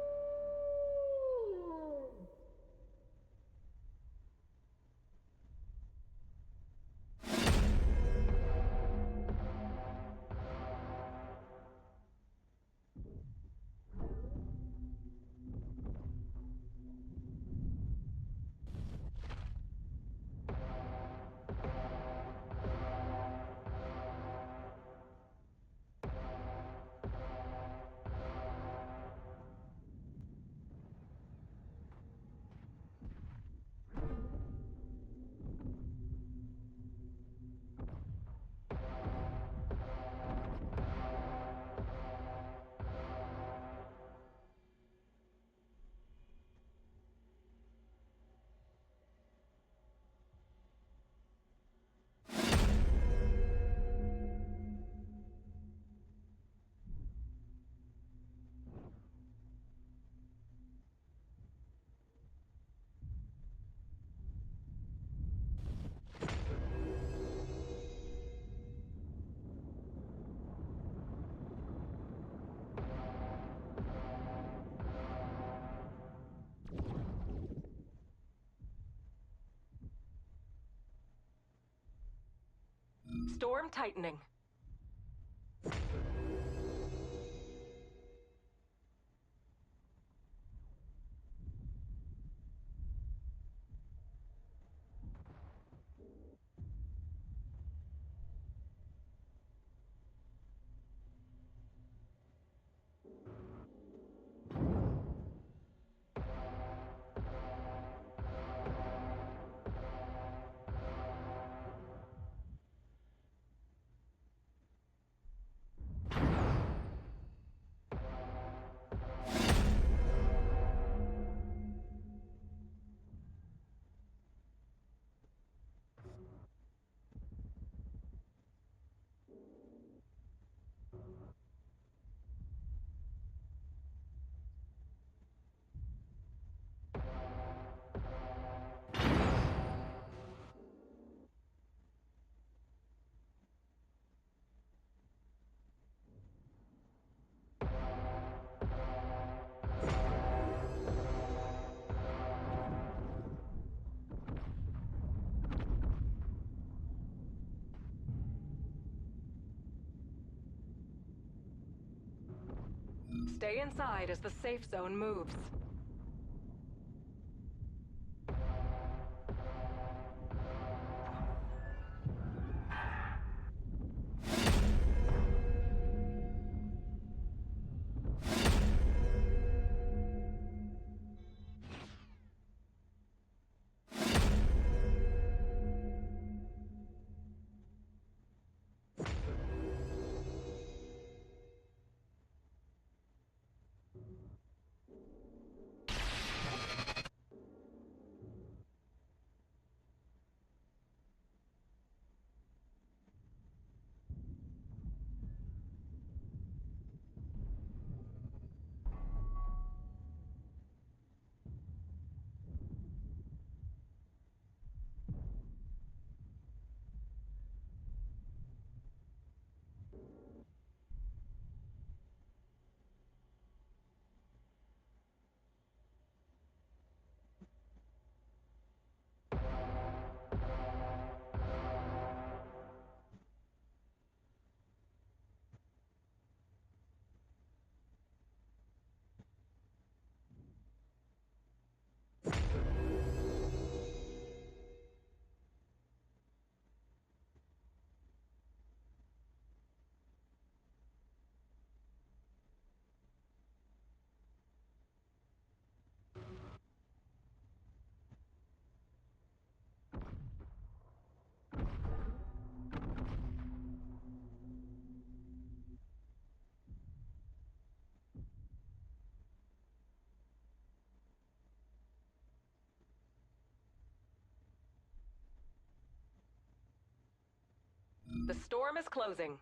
Storm tightening. Stay inside as the safe zone moves. The storm is closing.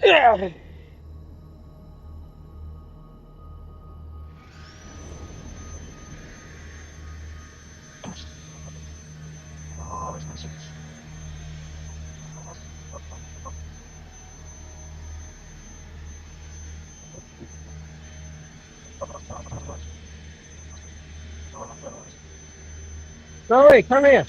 Yeah. Zoe, come here.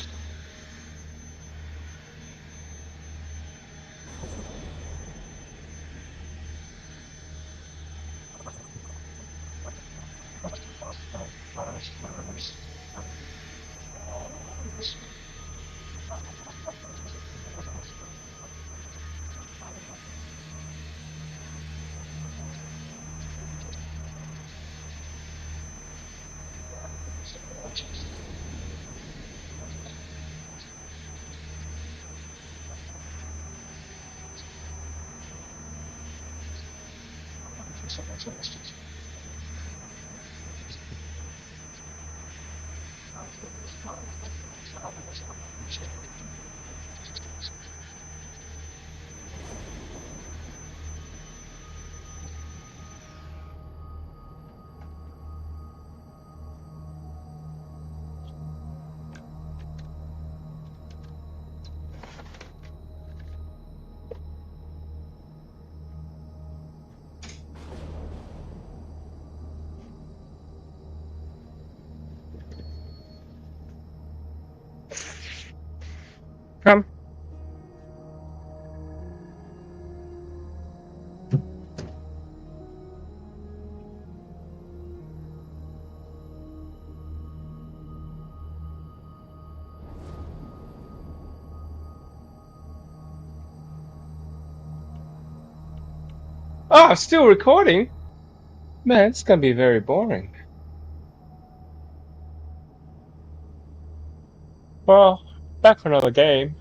Come. Oh, still recording? Man, it's gonna be very boring. Well, back for another game.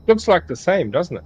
Looks like the same, doesn't it?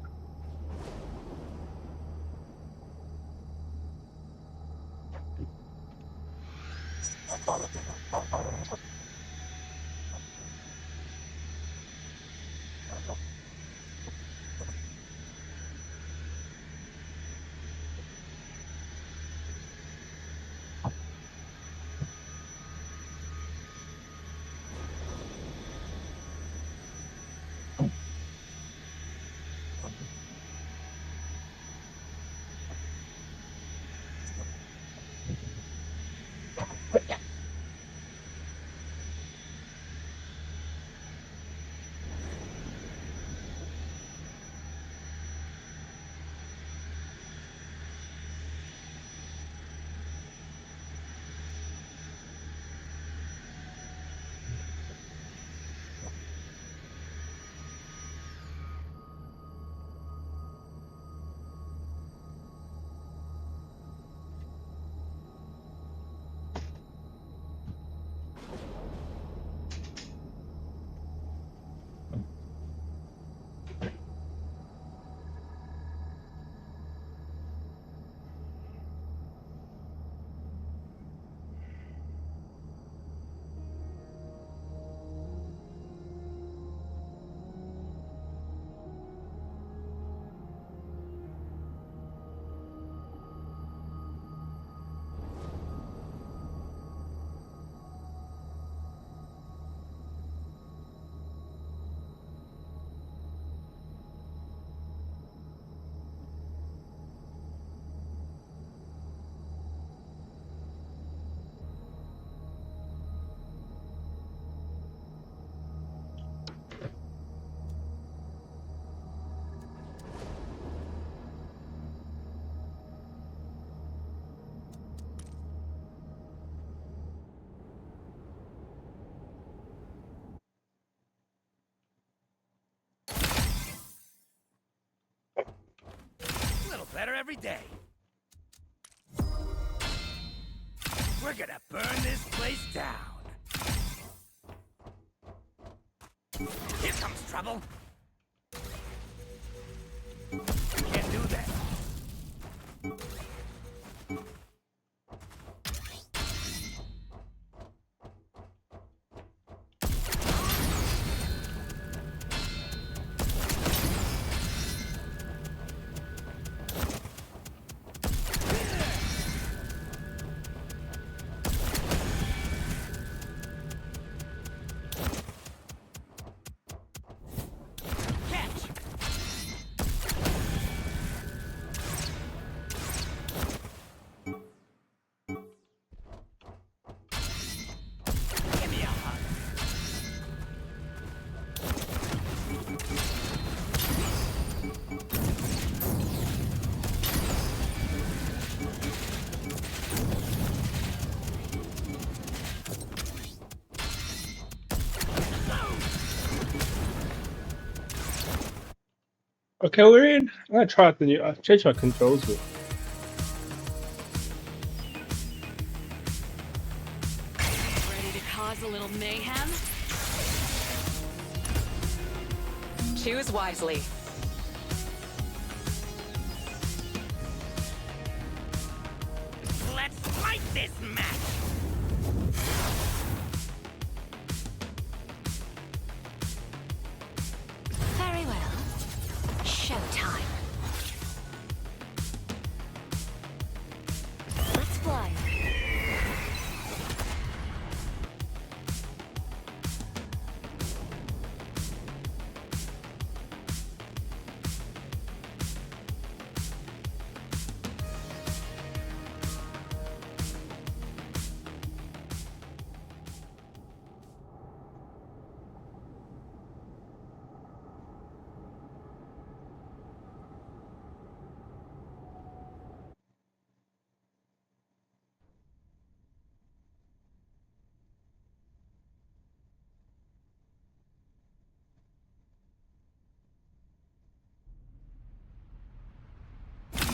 A little better every day. We're gonna burn this place down. Here comes trouble. Can't do that. Okay, we're in. I'm gonna try out the new. Change my controls with. Ready to cause a little mayhem? Choose wisely. Let's fight this match. Very well. Showtime. Let's fly.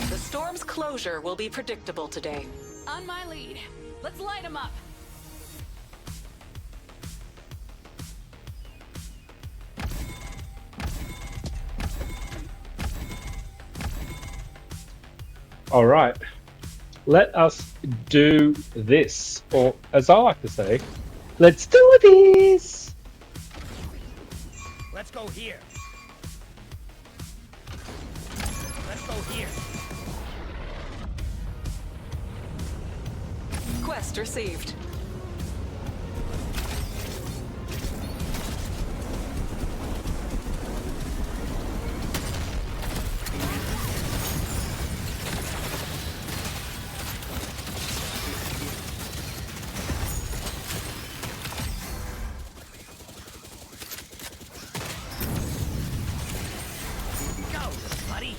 The storm's closure will be predictable today. On my lead. Let's light them up. All right. Let us do this. Or, as I like to say, let's do this. Let's go here. Let's go here. Quest received. Go, buddy.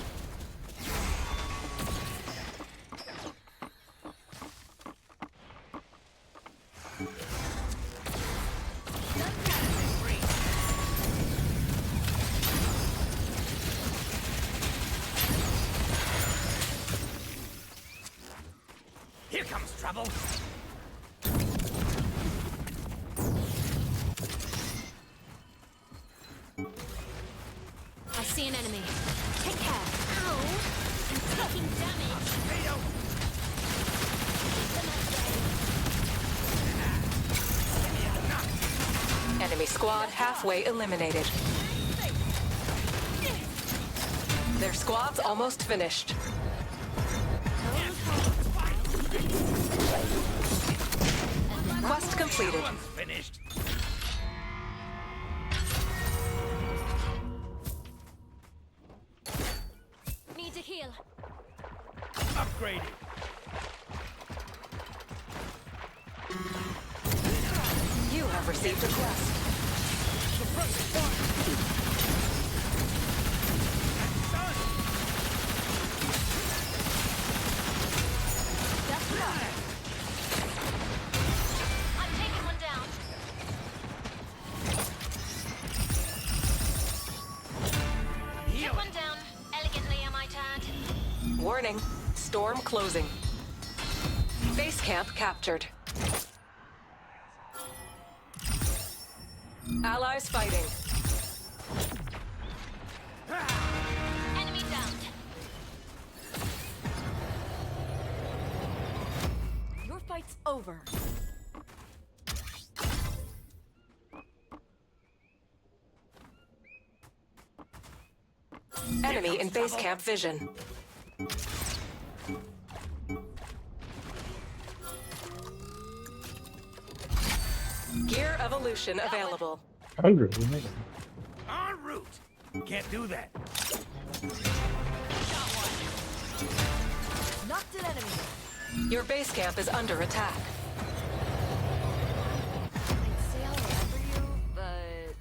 Here comes trouble. I see an enemy. Take care. Ow! I'm taking damage. Enemy squad halfway eliminated. Their squad's almost finished. Quest completed. Finished. Need to heal. Upgraded. You have received a quest. That's right. I'm taking one down. Took one down. Elegantly, am I tad? Warning. Storm closing. Base camp captured. Allies fighting. Enemy down. Your fight's over. Enemy in base camp vision. Gear evolution available. 100. En route. Can't do that. Knocked an enemy. Your base camp is under attack. I'd say I'll remember you, but...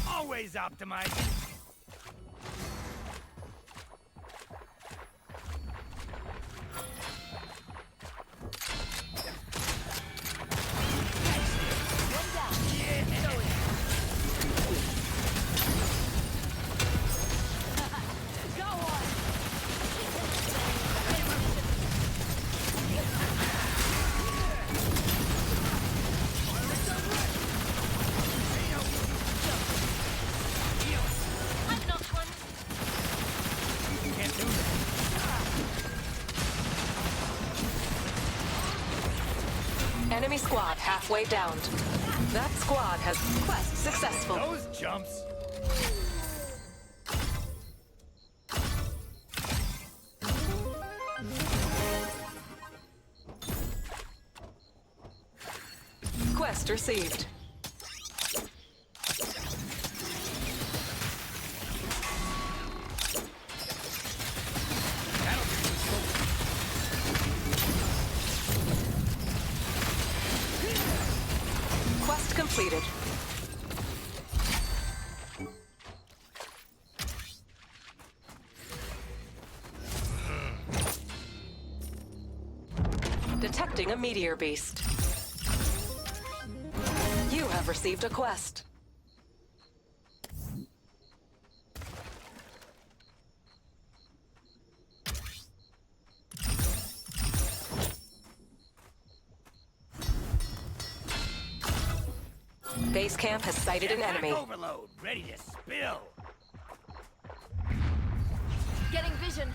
Always optimizing. Enemy squad halfway downed. That squad has quest successful. Those jumps. Quest received. Quest completed. Detecting a meteor beast. You have received a quest. base camp has sighted an enemy. Overload, ready to spill. Getting vision.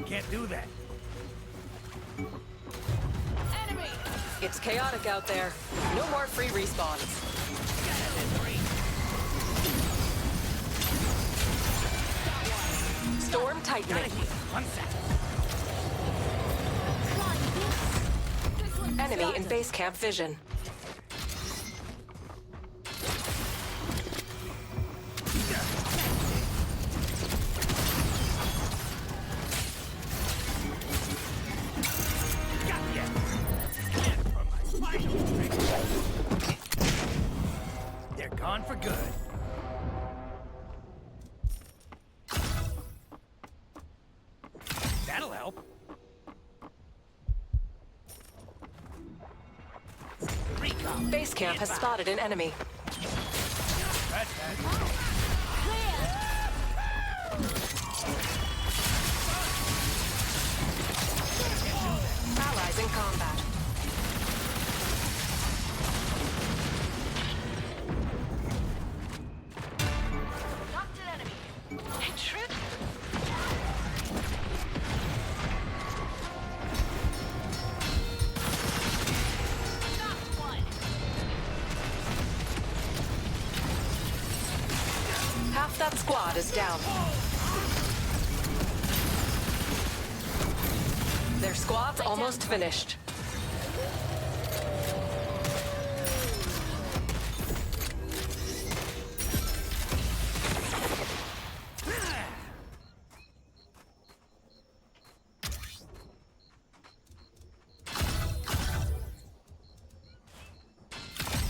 Can't do that. Enemy! It's chaotic out there. No more free respawns. Storm tightening. 1 second. Enemy in base camp vision. They're gone for good. That'll help. Recon. Base camp has spotted an enemy. That's that. Allies in combat. Knocked an enemy. Intrude. Knocked one. Half that squad is down. Their squad's almost finished.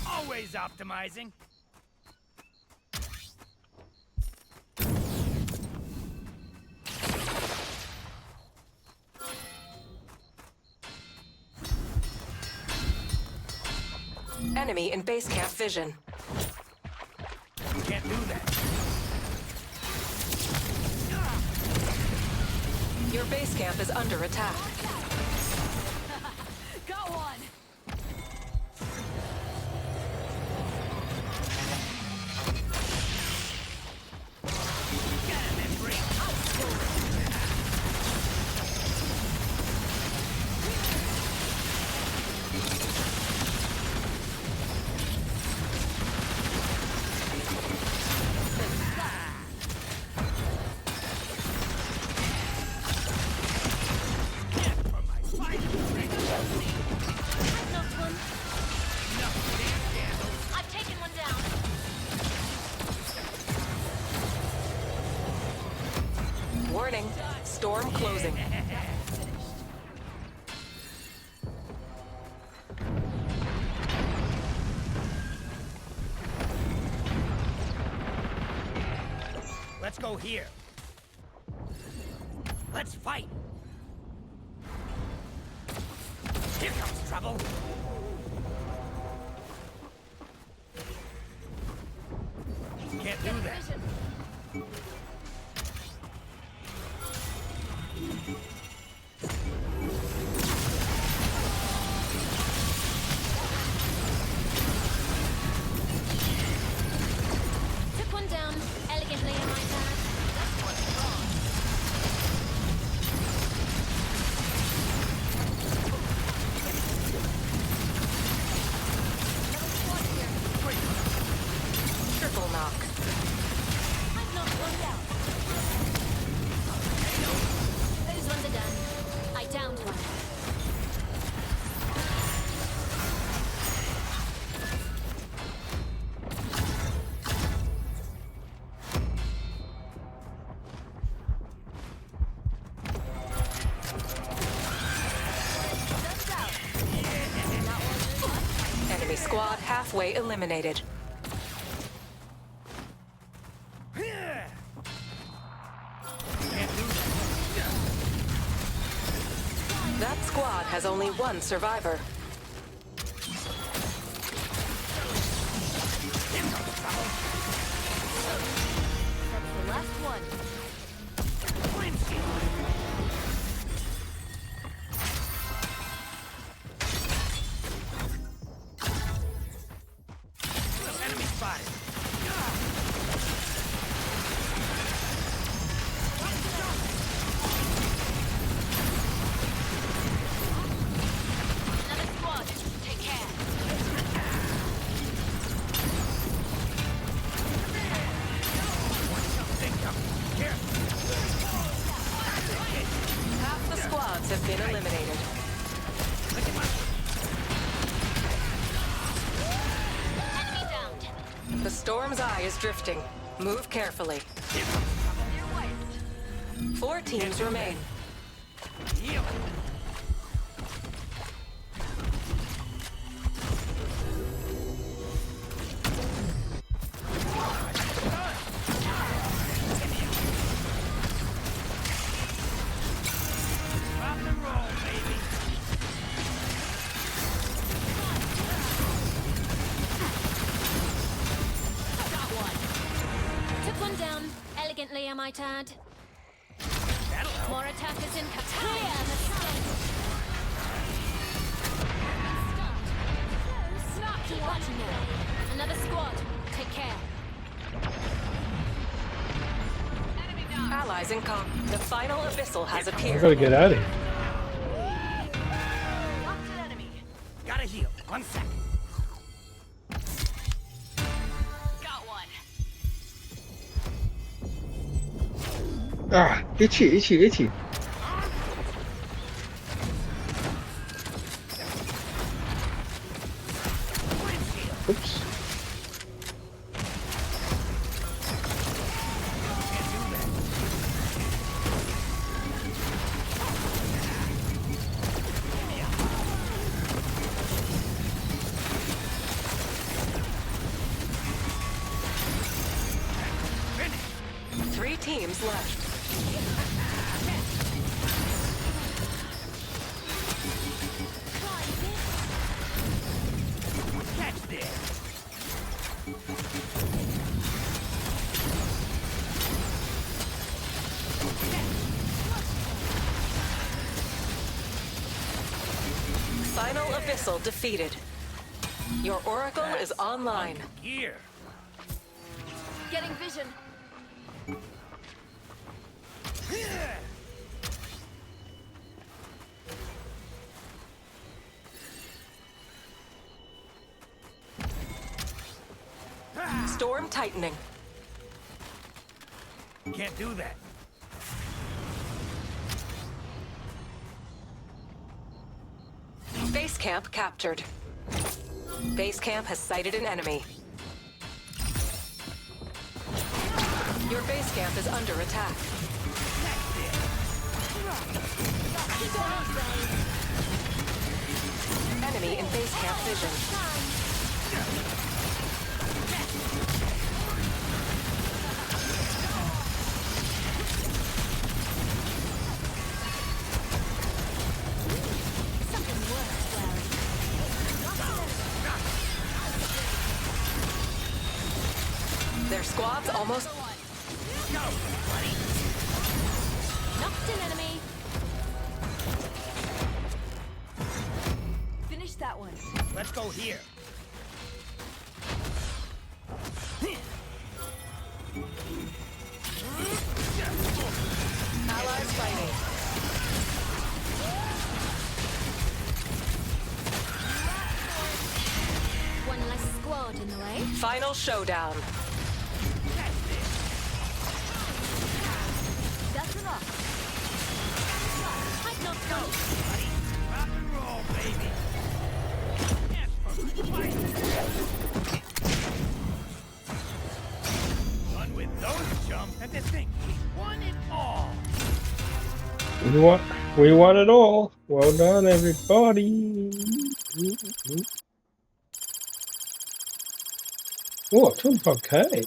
Always optimizing. Enemy in base camp vision. Can't do that. Your base camp is under attack. Got one. I've taken one down. Warning, storm closing. Let's go here. Let's fight. Here comes trouble. Can't do that. Took one down. Elegantly, I might add. That's what's wrong. Triple knock. I've knocked one down. Those ones are done. I downed one. Enemy squad halfway eliminated. That squad has only one survivor. That's the last one. Storm's eye is drifting. Move carefully. 4 teams remain. Took one down. Elegantly, I might add. More attackers in. Clear the sky. Keep watching now. Another squad. Take care. Allies in comp. The final abyssal has I appeared. gotta get out of here. Gotta heal. 1 second. Ah, itchy. Oops. Three teams left. Catch this. Final abyssal defeated. Your oracle is online. Here. Getting vision. Storm tightening. Can't do that. Base camp captured. Base camp has sighted an enemy. Your base camp is under attack. Enemy in base camp vision. Their squad's almost... Knocked an enemy. Finish that one. Let's go here. Allies fighting. One less squad in the way. Final showdown. That's enough. I'd not go. Rock and roll, baby. Done with those jumps, and to think we won it all. We won it all. Well done, everybody. Oh, 25k.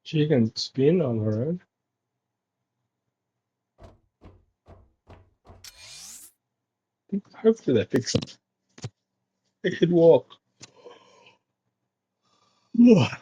She can spin on her own. Hopefully they fix it. They should walk. What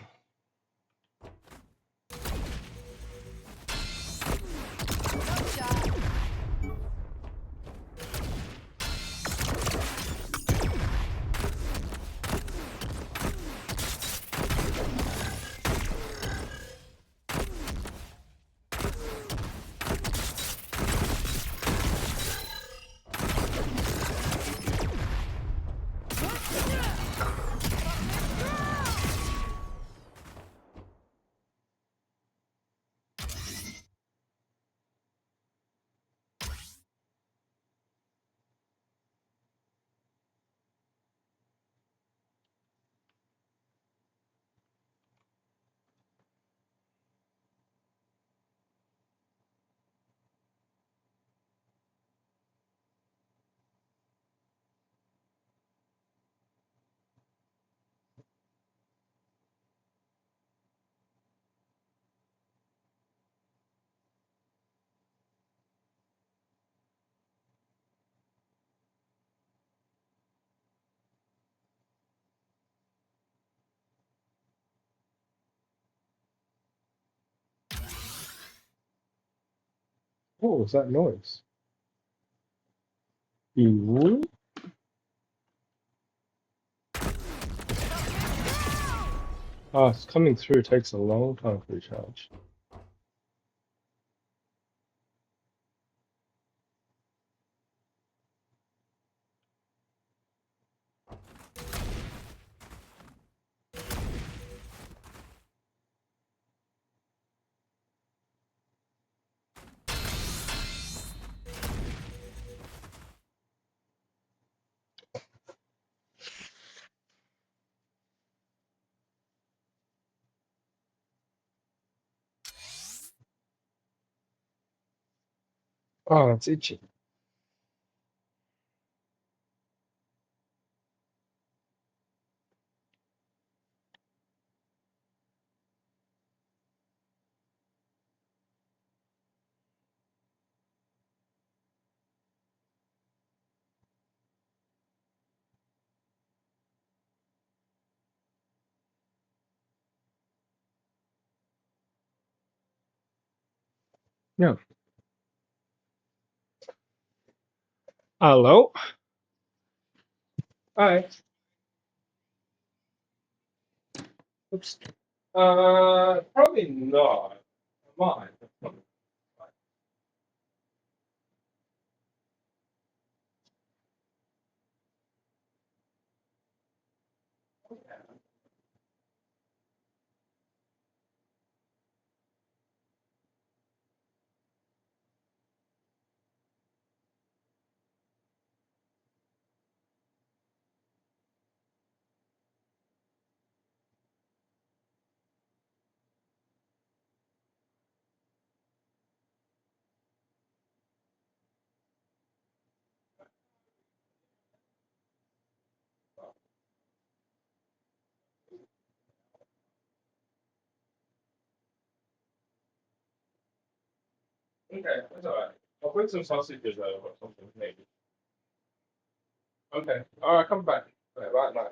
was that noise? You? Oh, it's coming through. It takes a long time to recharge. Oh, it's itchy. Yeah. Hello? Hi. Oops. Probably not. Mine. Okay, that's alright. I'll put some sausages over or something, maybe. Okay. Alright, come back. Right now.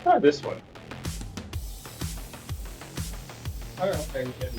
Try this one. I don't think it's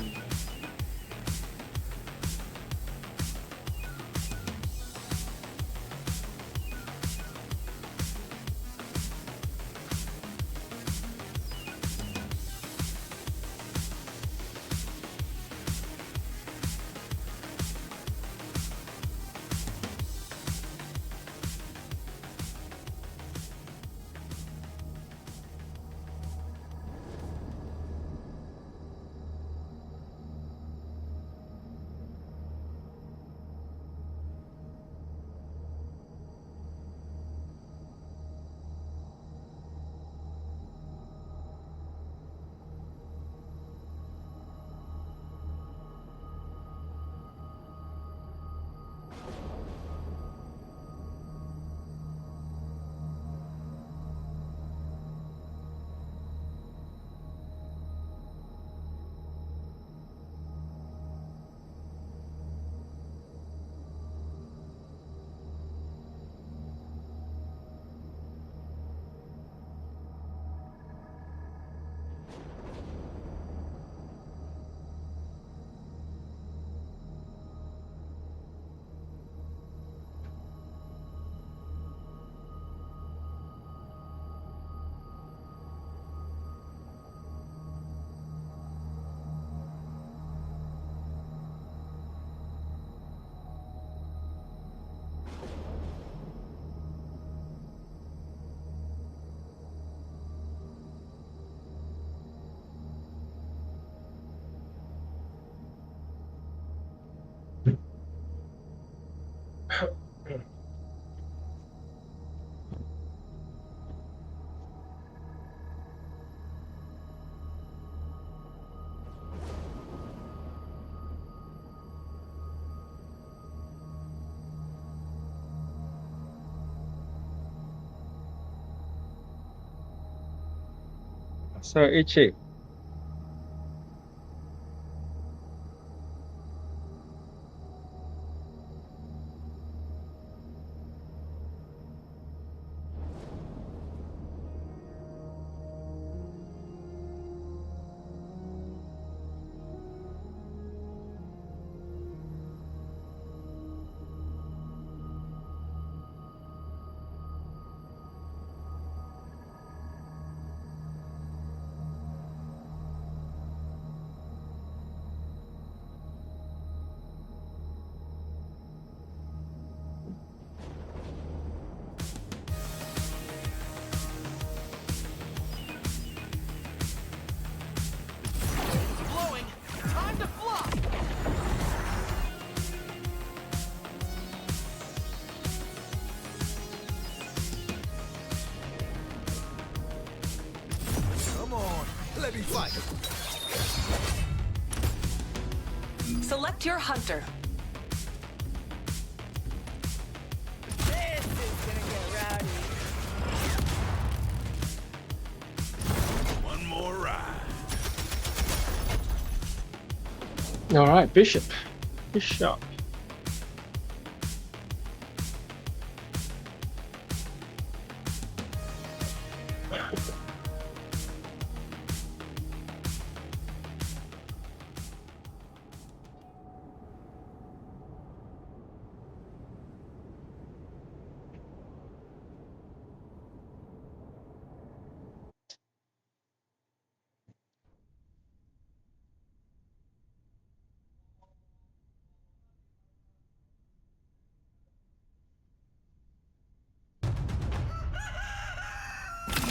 so itchy. Blowing. Time to fly. Come on, let me fight. Select your hunter. This is gonna get rowdy. One more ride. All right, Bishop. Bishop.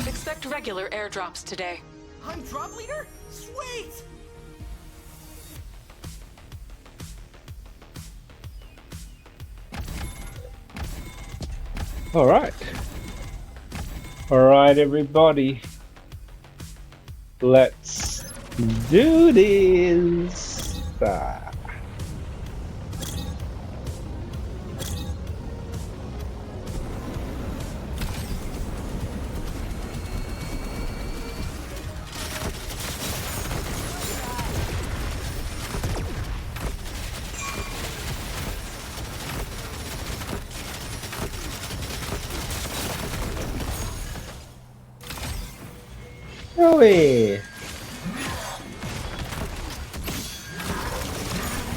Expect regular airdrops today. I'm drop leader? Sweet! All right. All right, everybody. Let's do this. Really?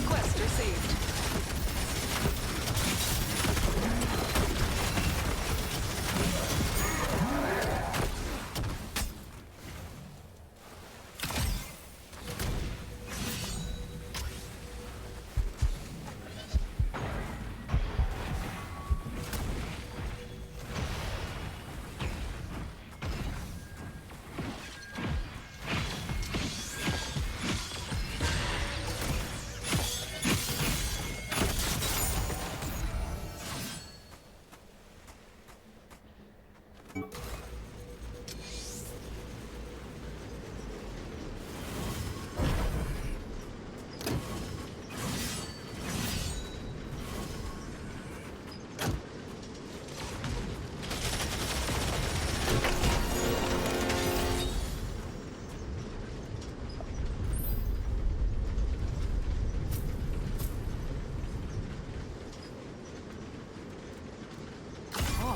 Quest received.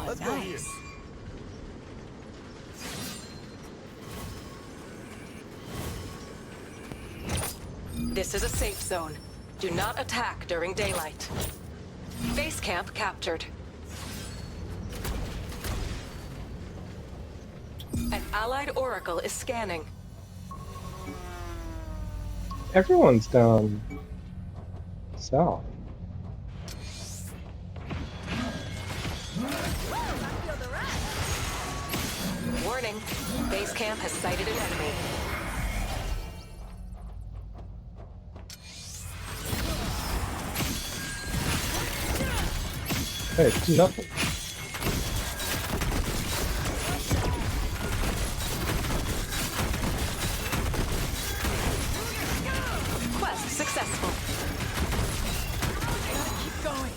Let's go here. This is a safe zone. Do not attack during daylight. Base camp captured. An allied oracle is scanning. Everyone's down south. Warning, base camp has sighted an enemy. Hey, it's nothing. Quest successful. Keep going.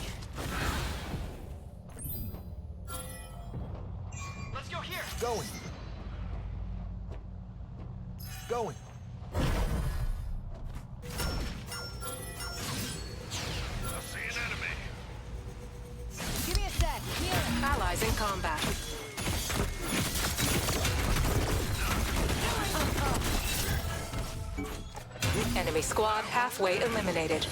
Let's go here. Going. Going. Give me a sec. Healing. Allies in combat. Enemy squad halfway eliminated.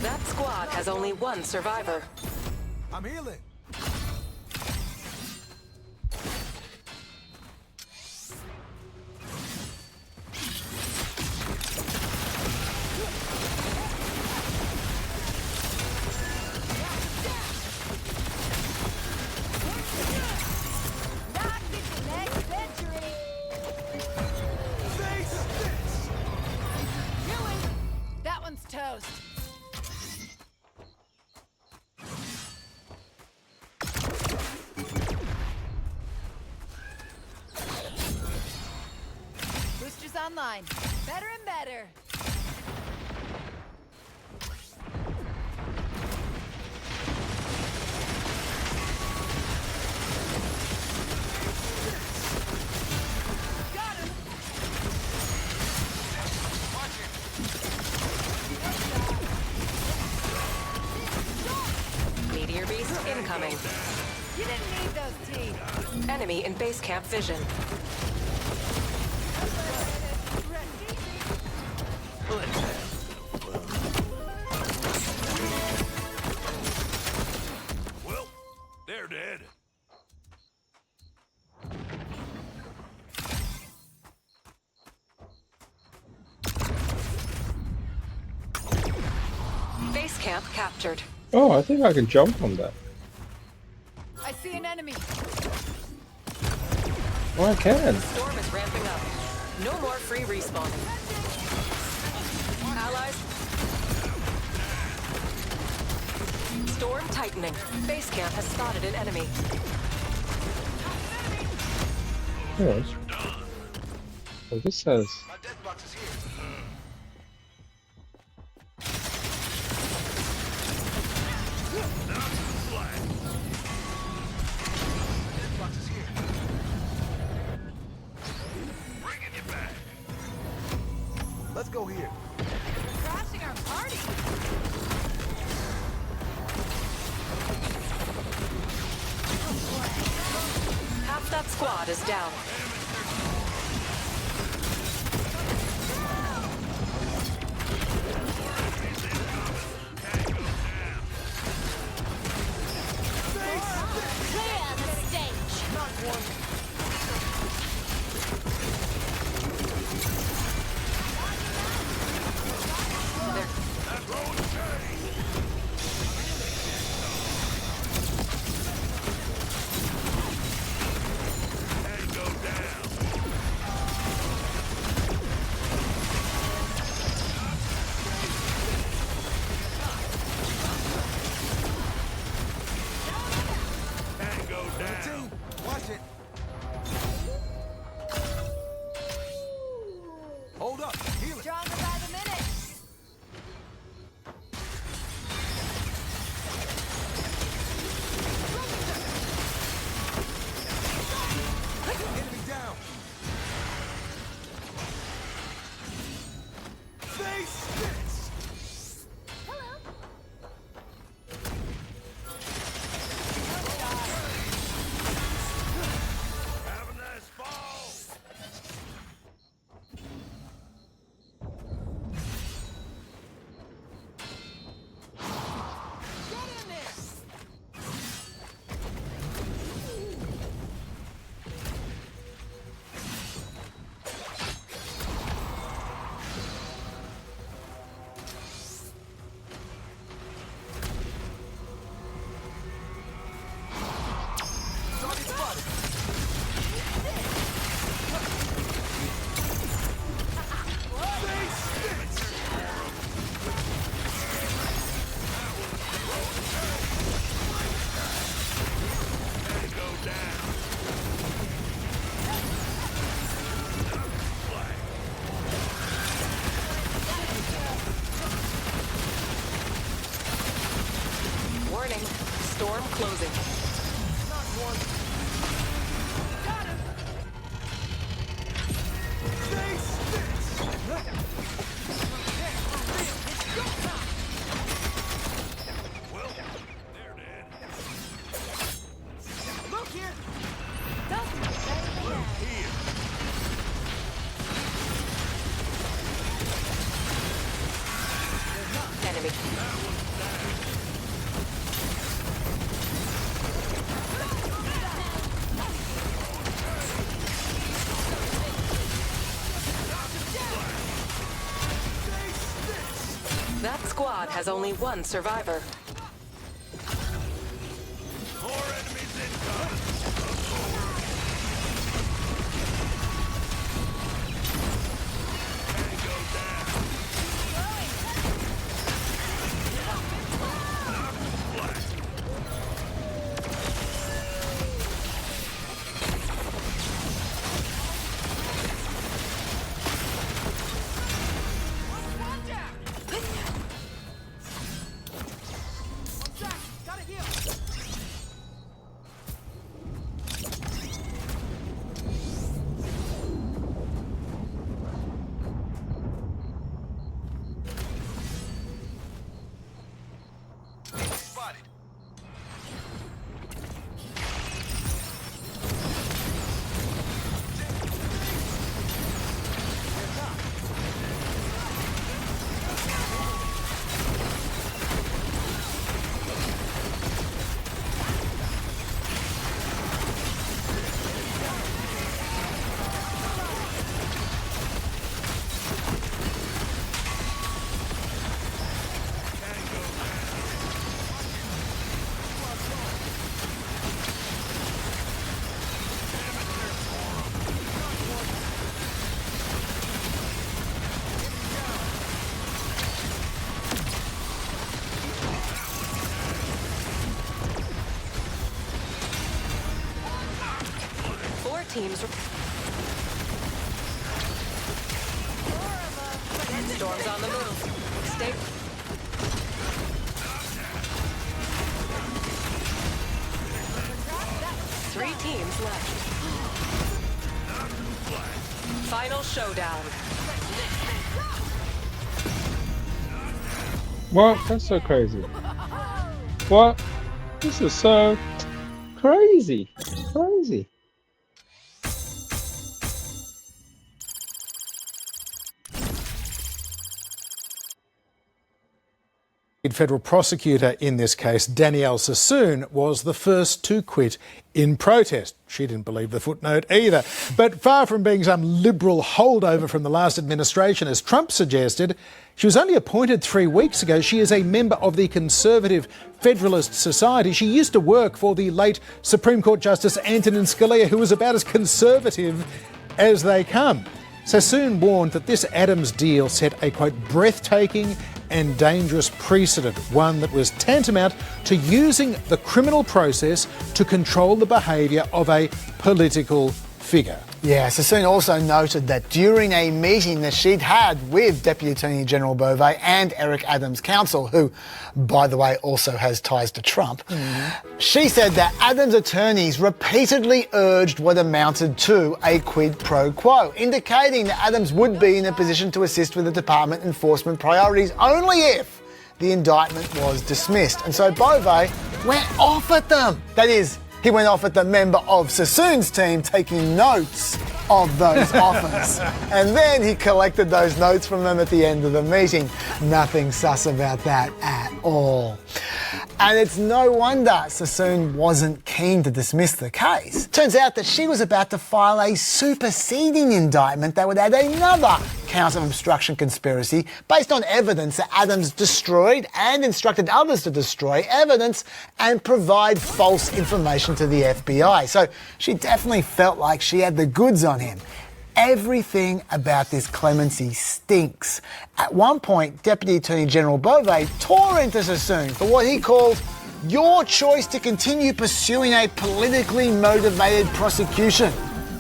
That squad has only one survivor. I'm healing. That one's toast. Boosters online. Better and better. Got him. Meteor beast incoming. You didn't need those teeth. Enemy in base camp vision. Well, they're dead. Base camp captured. Oh, I think I can jump on that. I see an enemy. Oh, I can. Storm is ramping up. No more free respawning. Allies. Storm tightening. Base camp has spotted an enemy. Yes. So this says. Let's go here. Crashing our party. Half that squad is down. Clear the stage. Not one. Watch it. Hold up. Heal it. Stronger by the minute. Enemy down. Face this. Hello. Have a nice fall. Get in there. Target spotted. Warning. Storm closing. Not one. Got him. Face this. It's go time. Well, they're dead. Look here. Don't be Look here. Enemy. That squad has only one survivor. More enemies incoming. Tango down. teams. Storm's on the move. Stay. Three teams left. Final showdown. What? That's so crazy. What? This is so crazy. Crazy. Federal prosecutor in this case, Danielle Sassoon, was the first to quit in protest. She didn't believe the footnote either. But far from being some liberal holdover from the last administration, as Trump suggested, she was only appointed 3 weeks ago. She is a member of the Conservative Federalist Society. She used to work for the late Supreme Court Justice Antonin Scalia, who was about as conservative as they come. Sassoon warned that this Adams deal set a, quote, breathtaking and dangerous precedent, one that was tantamount to using the criminal process to control the behaviour of a political figure. Yeah, Sassoon also noted that during a meeting that she'd had with Deputy Attorney General Beauvais and Eric Adams' counsel, who, by the way, also has ties to Trump, she said that Adams' attorneys repeatedly urged what amounted to a quid pro quo, indicating that Adams would be in a position to assist with the department enforcement priorities only if the indictment was dismissed. And so Beauvais went off at them. That is, he went off at the member of Sassoon's team taking notes of those offers. And then he collected those notes from them at the end of the meeting. Nothing sus about that at all. And it's no wonder Sassoon wasn't keen to dismiss the case. Turns out that she was about to file a superseding indictment that would add another count of obstruction conspiracy based on evidence that Adams destroyed and instructed others to destroy evidence and provide false information to the FBI. So she definitely felt like she had the goods on him. Everything about this clemency stinks. At one point, Deputy Attorney General Beauvais tore into Sassoon for what he called your choice to continue pursuing a politically motivated prosecution.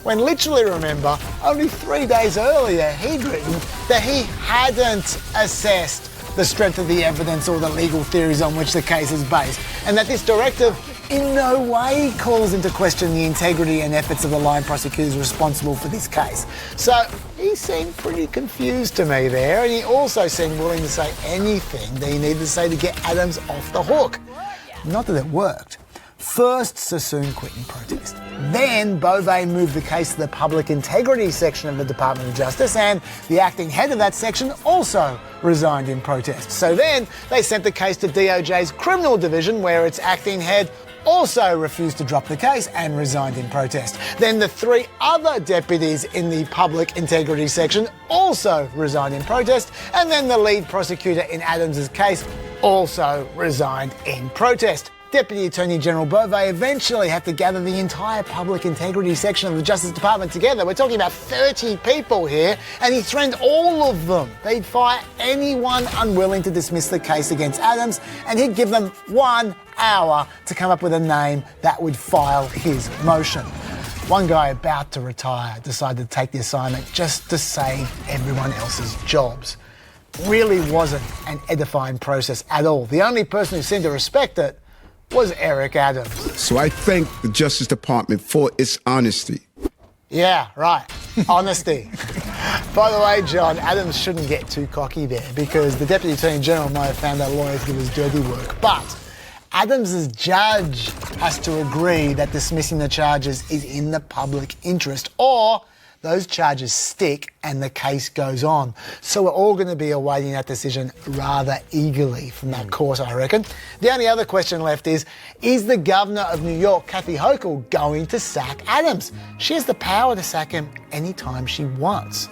When literally, remember, only 3 days earlier he'd written that he hadn't assessed the strength of the evidence or the legal theories on which the case is based, and that this directive in no way calls into question the integrity and efforts of the line prosecutors responsible for this case. So he seemed pretty confused to me there, and he also seemed willing to say anything that he needed to say to get Adams off the hook. Not that it worked. First, Sassoon quit in protest. Then Beauvais moved the case to the Public Integrity section of the Department of Justice, and the acting head of that section also resigned in protest. So then they sent the case to DOJ's Criminal Division, where its acting head also refused to drop the case and resigned in protest. Then the 3 other deputies in the Public Integrity section also resigned in protest, and then the lead prosecutor in Adams' case also resigned in protest. Deputy Attorney General Beauvais eventually had to gather the entire Public Integrity section of the Justice Department together. We're talking about 30 people here, and he threatened all of them. They'd fire anyone unwilling to dismiss the case against Adams, and he'd give them 1 hour to come up with a name that would file his motion. One guy about to retire decided to take the assignment just to save everyone else's jobs. Really wasn't an edifying process at all. The only person who seemed to respect it was Eric Adams. So I thank the Justice Department for its honesty. Yeah, right. Honesty. By the way, John, Adams shouldn't get too cocky there, because the Deputy Attorney General might have found that lawyers did his dirty work. But Adams' judge has to agree that dismissing the charges is in the public interest, or those charges stick and the case goes on. So we're all going to be awaiting that decision rather eagerly from that court, I reckon. The only other question left is the Governor of New York, Kathy Hochul, going to sack Adams? She has the power to sack him anytime she wants.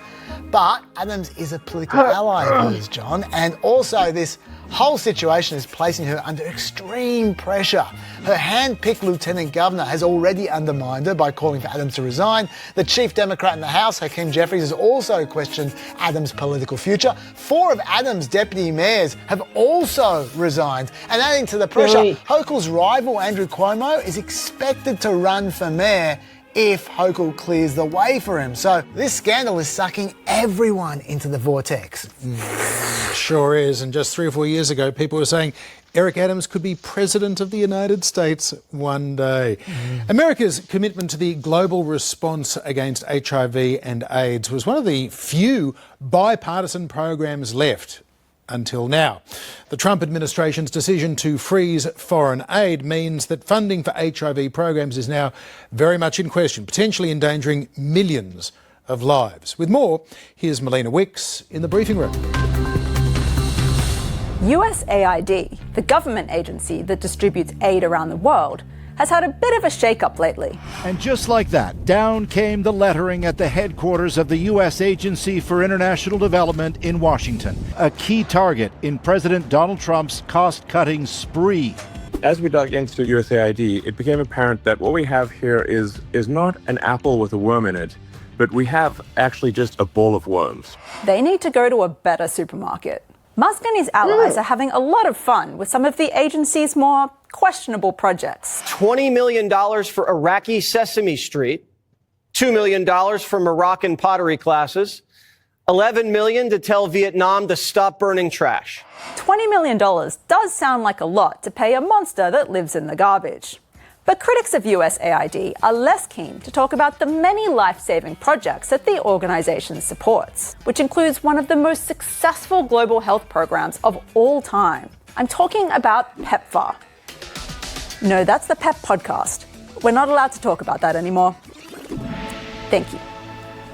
But Adams is a political ally of hers, John, and also this whole situation is placing her under extreme pressure. Her hand-picked Lieutenant Governor has already undermined her by calling for Adams to resign. The Chief Democrat in the House, Hakeem Jeffries, has also questioned Adams' political future. 4 of Adams' deputy mayors have also resigned. And adding to the pressure, Hochul's rival, Andrew Cuomo, is expected to run for mayor if Hochul clears the way for him. So this scandal is sucking everyone into the vortex. Sure is. And just 3 or 4 years ago, people were saying Eric Adams could be President of the United States one day. America's commitment to the global response against HIV and AIDS was one of the few bipartisan programs left until now. The Trump administration's decision to freeze foreign aid means that funding for HIV programs is now very much in question, potentially endangering millions of lives. With more, here's Melina Wicks in the briefing room. USAID, the government agency that distributes aid around the world, has had a bit of a shake-up lately. And just like that, down came the lettering at the headquarters of the U.S. Agency for International Development in Washington, a key target in President Donald Trump's cost-cutting spree. As we dug into USAID, it became apparent that what we have here is not an apple with a worm in it, but we have actually just a bowl of worms. They need to go to a better supermarket. Musk and his allies are having a lot of fun with some of the agency's more questionable projects. $20 million for Iraqi Sesame Street, $2 million for Moroccan pottery classes, $11 million to tell Vietnam to stop burning trash. $20 million does sound like a lot to pay a monster that lives in the garbage. But critics of USAID are less keen to talk about the many life-saving projects that the organisation supports, which includes one of the most successful global health programs of all time. I'm talking about PEPFAR. No, that's the PEP podcast. We're not allowed to talk about that anymore. Thank you.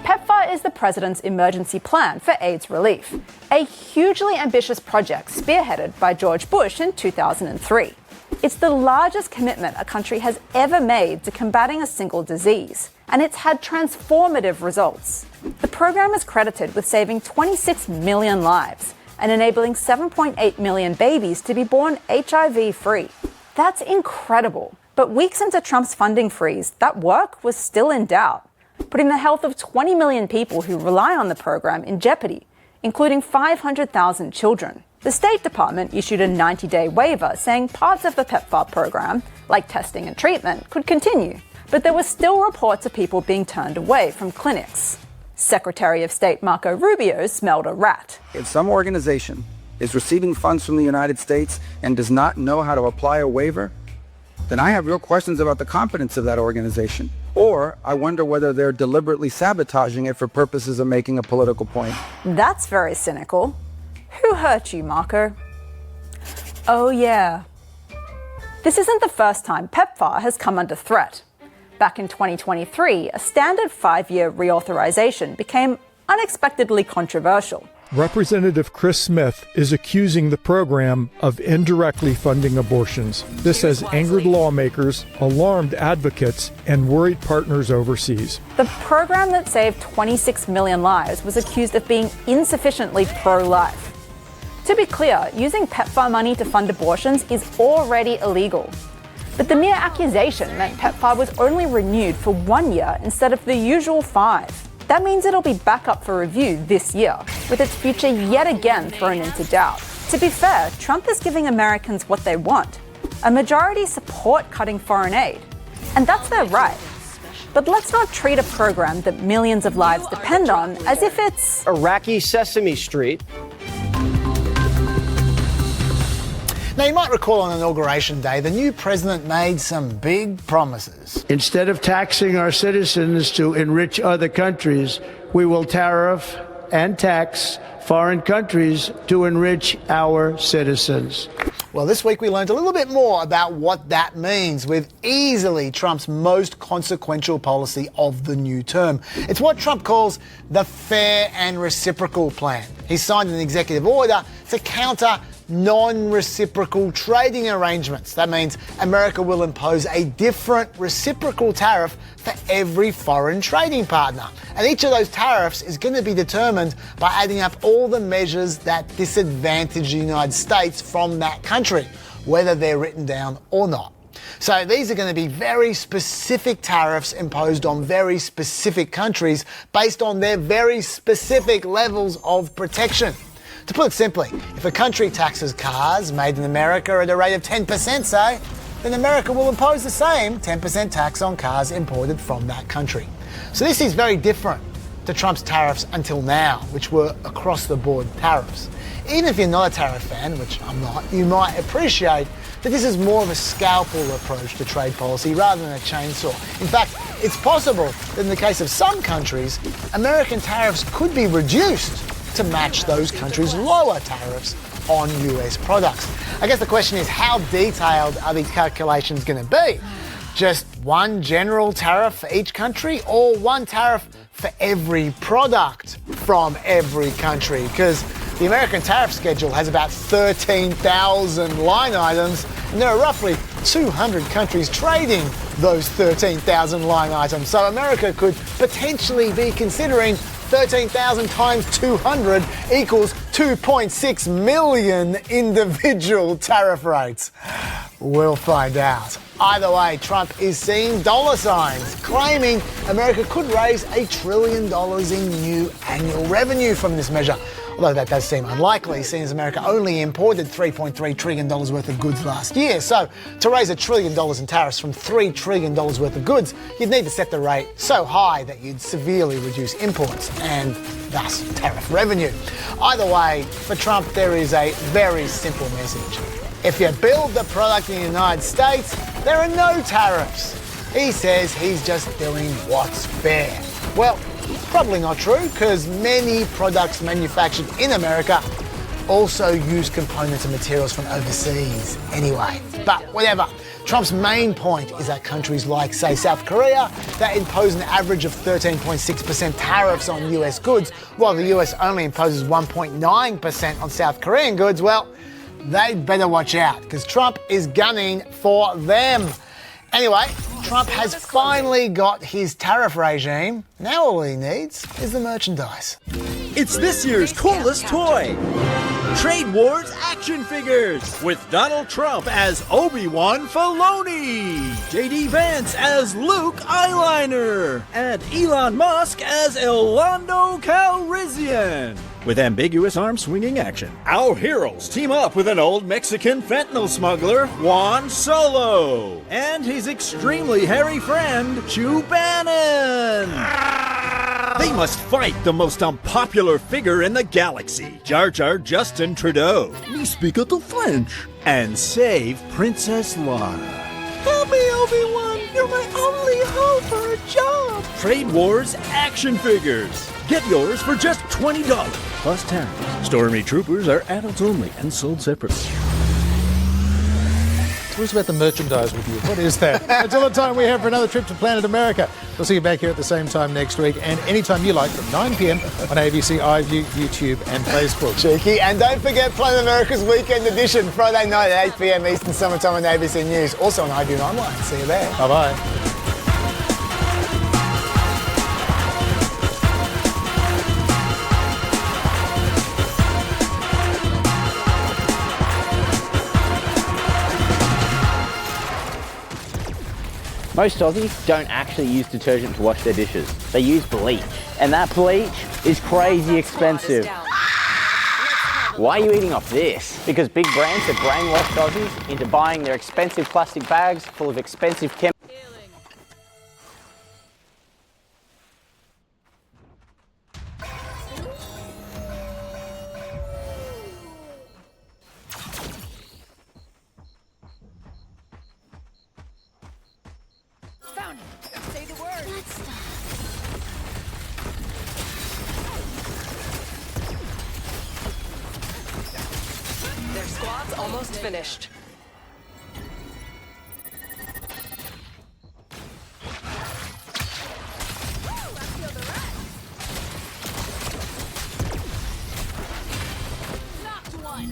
PEPFAR is the President's emergency plan for AIDS relief, a hugely ambitious project spearheaded by George Bush in 2003. It's the largest commitment a country has ever made to combating a single disease, and it's had transformative results. The program is credited with saving 26 million lives and enabling 7.8 million babies to be born HIV-free. That's incredible. But weeks into Trump's funding freeze, that work was still in doubt, putting the health of 20 million people who rely on the program in jeopardy, including 500,000 children. The State Department issued a 90-day waiver saying parts of the PEPFAR program, like testing and treatment, could continue. But there were still reports of people being turned away from clinics. Secretary of State Marco Rubio smelled a rat. If some organization is receiving funds from the United States and does not know how to apply a waiver, then I have real questions about the competence of that organization. Or I wonder whether they're deliberately sabotaging it for purposes of making a political point. That's very cynical. Who hurt you, Marco? Oh, yeah. This isn't the first time PEPFAR has come under threat. Back in 2023, a standard 5-year reauthorization became unexpectedly controversial. Representative Chris Smith is accusing the program of indirectly funding abortions. This has angered lawmakers, alarmed advocates, and worried partners overseas. The program that saved 26 million lives was accused of being insufficiently pro-life. To be clear, using PEPFAR money to fund abortions is already illegal. But the mere accusation meant PEPFAR was only renewed for 1 year instead of the usual 5. That means it'll be back up for review this year, with its future yet again thrown into doubt. To be fair, Trump is giving Americans what they want. A majority support cutting foreign aid. And that's their right. But let's not treat a program that millions of lives depend on as if it's Iraqi Sesame Street. Now, you might recall on Inauguration Day, the new president made some big promises. Instead of taxing our citizens to enrich other countries, we will tariff and tax foreign countries to enrich our citizens. Well, this week we learned a little bit more about what that means with easily Trump's most consequential policy of the new term. It's what Trump calls the fair and reciprocal plan. He signed an executive order to counter non-reciprocal trading arrangements. That means America will impose a different reciprocal tariff for every foreign trading partner. And each of those tariffs is going to be determined by adding up all the measures that disadvantage the United States from that country, whether they're written down or not. So these are going to be very specific tariffs imposed on very specific countries based on their very specific levels of protection. To put it simply, if a country taxes cars made in America at a rate of 10%, say, then America will impose the same 10% tax on cars imported from that country. So this is very different to Trump's tariffs until now, which were across-the-board tariffs. Even if you're not a tariff fan, which I'm not, you might appreciate that this is more of a scalpel approach to trade policy rather than a chainsaw. In fact, it's possible that in the case of some countries, American tariffs could be reduced to match those countries' lower tariffs on US products. I guess the question is, how detailed are these calculations going to be? Just one general tariff for each country, or one tariff for every product from every country? Because the American tariff schedule has about 13,000 line items, and there are roughly 200 countries trading those 13,000 line items. So America could potentially be considering 13,000 times 200 equals 2.6 million individual tariff rates. We'll find out. Either way, Trump is seeing dollar signs, claiming America could raise $1 trillion in new annual revenue from this measure. Although that does seem unlikely, seeing as America only imported $3.3 trillion worth of goods last year. So to raise $1 trillion in tariffs from $3 trillion worth of goods, you'd need to set the rate so high that you'd severely reduce imports and thus tariff revenue. Either way, for Trump, there is a very simple message. If you build the product in the United States, there are no tariffs. He says he's just doing what's fair. Well, probably not true, because many products manufactured in America also use components and materials from overseas anyway. But whatever. Trump's main point is that countries like, say, South Korea, that impose an average of 13.6% tariffs on US goods, while the US only imposes 1.9% on South Korean goods, well, they'd better watch out, because Trump is gunning for them. Anyway, Trump has finally got his tariff regime. Now all he needs is the merchandise. It's this year's coolest toy. Trade Wars action figures with Donald Trump as Obi-Wan Filoni, J.D. Vance as Luke Eyeliner, and Elon Musk as Orlando Calrissian. With ambiguous arm-swinging action, our heroes team up with an old Mexican fentanyl smuggler, Juan Solo, and his extremely hairy friend, Chew Bannon. They must fight the most unpopular figure in the galaxy, Jar Jar Justin Trudeau. Me speak a little French. And save Princess Lara. Help me, Obi-Wan! You're my only hope for a job! Trade Wars action figures. Get yours for just $20 plus tax. Stormy Troopers are adults only and sold separately. What's about the merchandise with you? What is that? Until the time we have for another trip to Planet America. We'll see you back here at the same time next week and anytime you like from 9 p.m. on ABC iView, YouTube and Facebook. Cheeky. And don't forget Planet America's Weekend Edition, Friday night at 8 p.m. Eastern Summertime on ABC News. Also on iView and online. See you there. Bye-bye. Most Aussies don't actually use detergent to wash their dishes. They use bleach. And that bleach is crazy expensive. Why are you eating off this? Because big brands have brainwashed Aussies into buying their expensive plastic bags full of expensive chemicals. Found him. Say the word. Let's stop. Their squad's almost finished.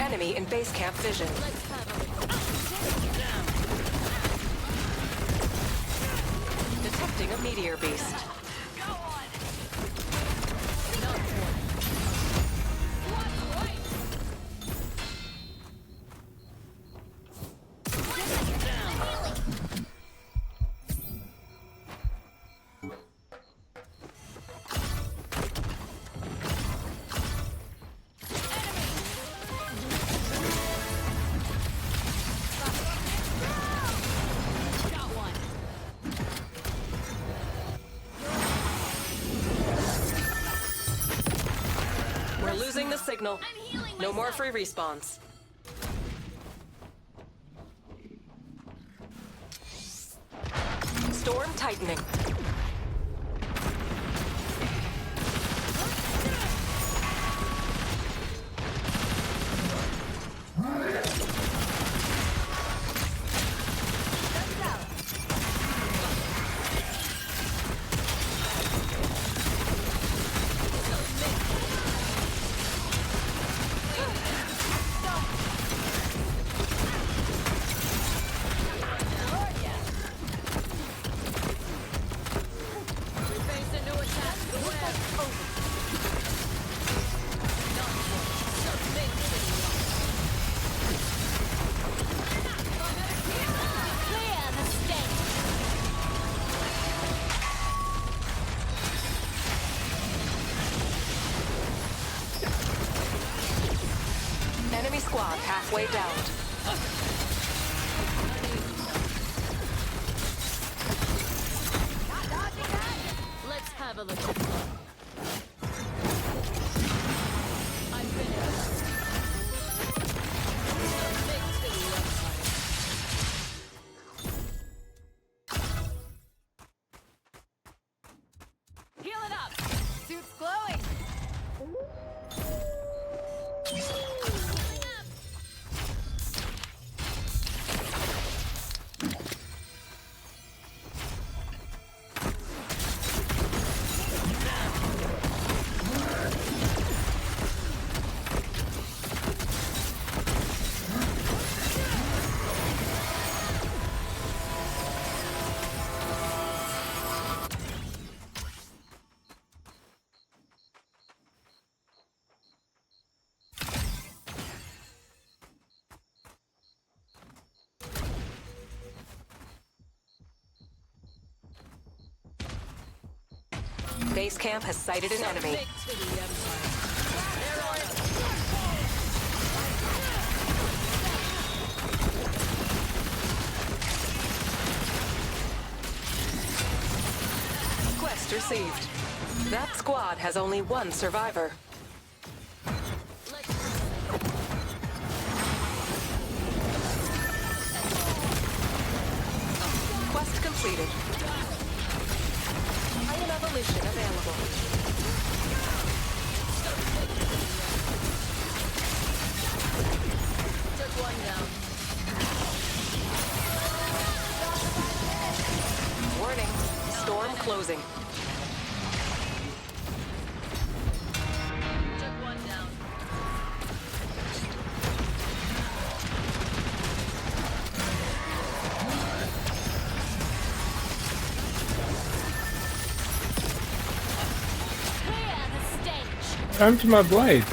Enemy in base camp vision. Detecting a meteor beast. signal. No more free respawns. Storm tightening. Enemy squad halfway downed. Let's have a look. I'm finished. Heal it up. Suit's glowing. Base camp has sighted an enemy. Quest received. That squad has only one survivor. Quest completed. Iron evolution available. Took one down. Warning. Storm closing. Took one down. Come to my blade.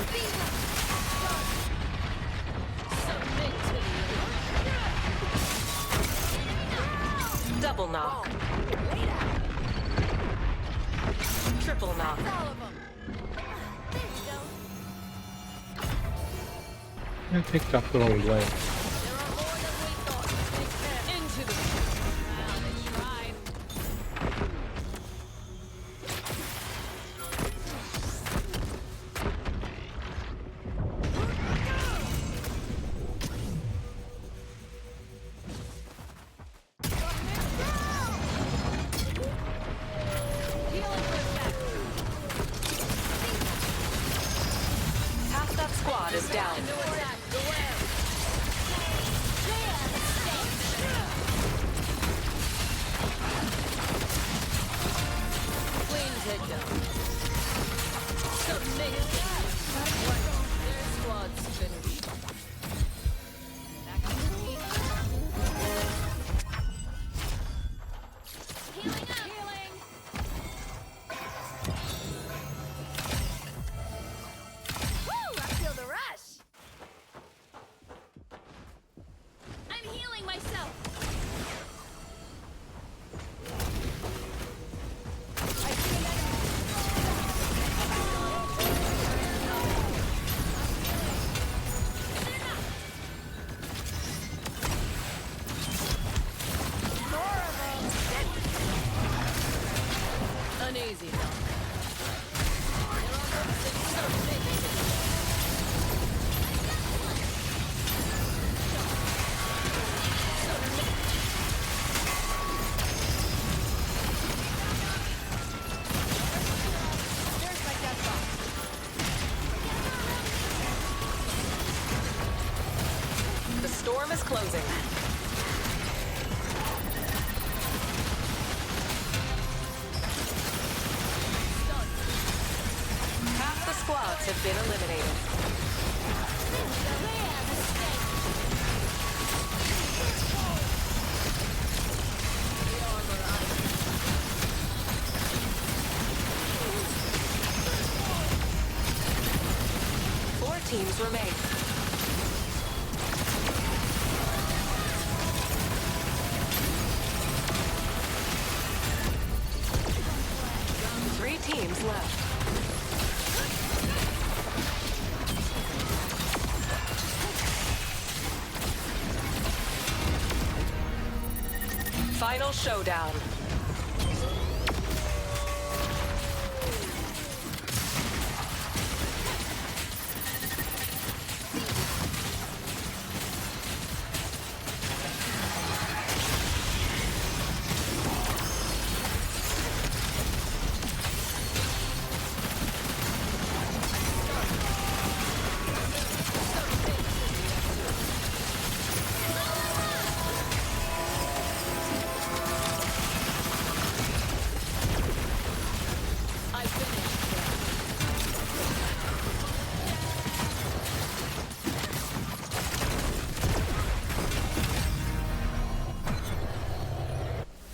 Double knock. Triple knock. I picked up the wrong blade. Into the... Well, they tried. Half that squad is down. Queen's head down. Submit. Their squad's finished. Healing up. Healing. Woo! I feel the rush. I'm healing myself. I see an enemy. closing. Half the squads have been eliminated. Four teams remain. Three teams left. Final showdown.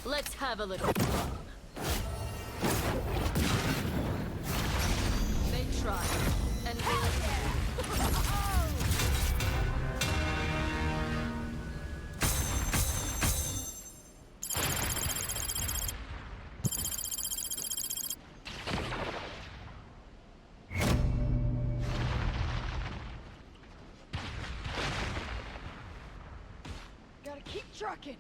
Let's have a little fun. They try, and gotta keep trucking.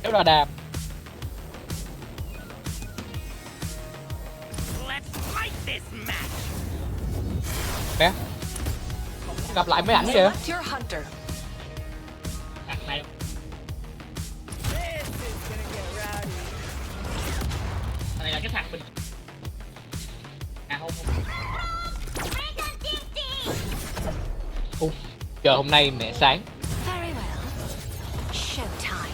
Kéo ra đàm. Nè. Gặp lại mấy ảnh kìa. Select your hunter. Này. Này là cái thằng mình. À không. Chờ hôm nay mẹ sáng. Very well. Showtime.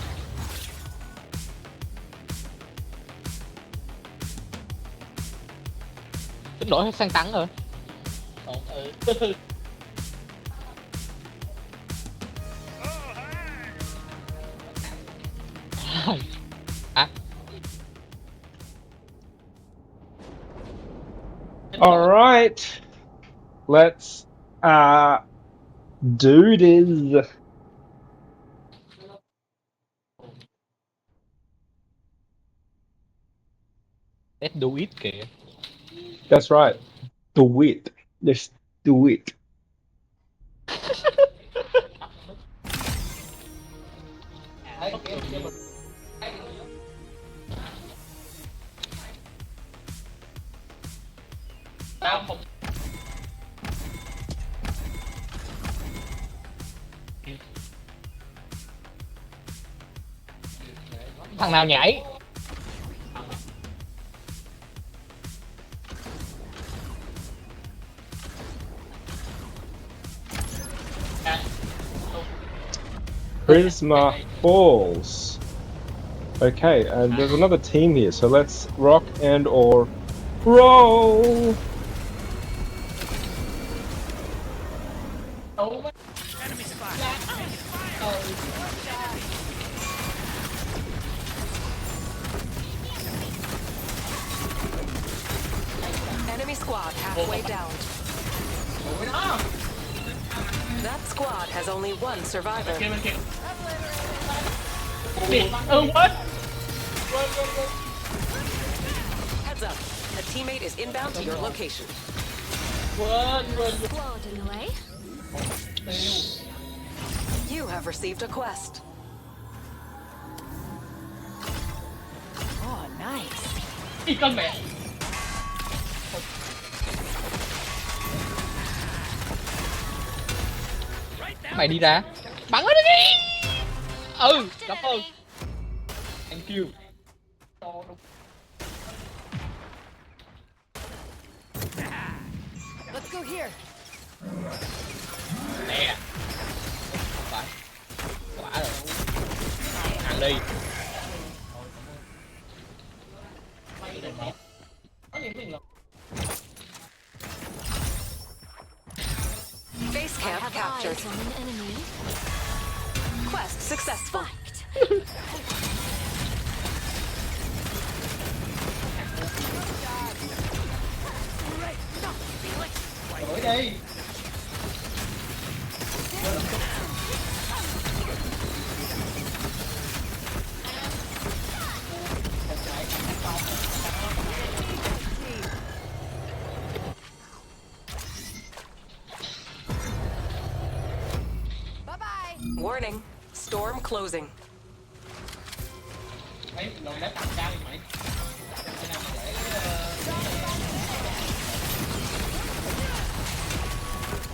Tính đổi sang tăng rồi. À. All right, let's do this. Let's do it kìa. That's right. Do it. Let's do it. Thằng nào nhảy? Prisma falls. Okay, and there's another team here, so let's rock and or roll. Enemy squad halfway down. That squad has only one survivor. What? Heads up. A teammate is inbound to your location. Squad in the way. You have received a quest. Oh, nice. Đi con mẹ. Mày đi ra. Bắn nó đi. Ừ, cảm ơn. Thank you. Let's go here. Nè. Phải. Quả rồi. Ăn đi. Base camp captured. On an enemy. Quest successful. Đổi đi. Warning. Storm closing. Mấy đồ đá tặng cao đi mày.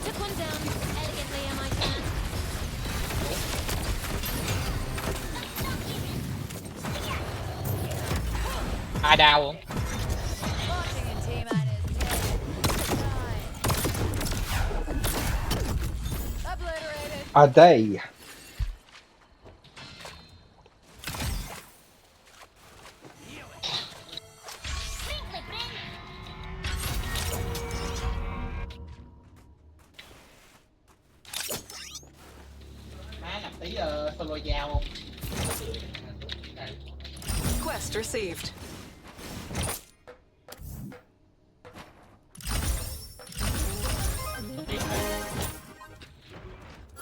Took one down. Elegantly, am I turn? Ai đau không? A day. Má làm tí solo dao không? Quest received.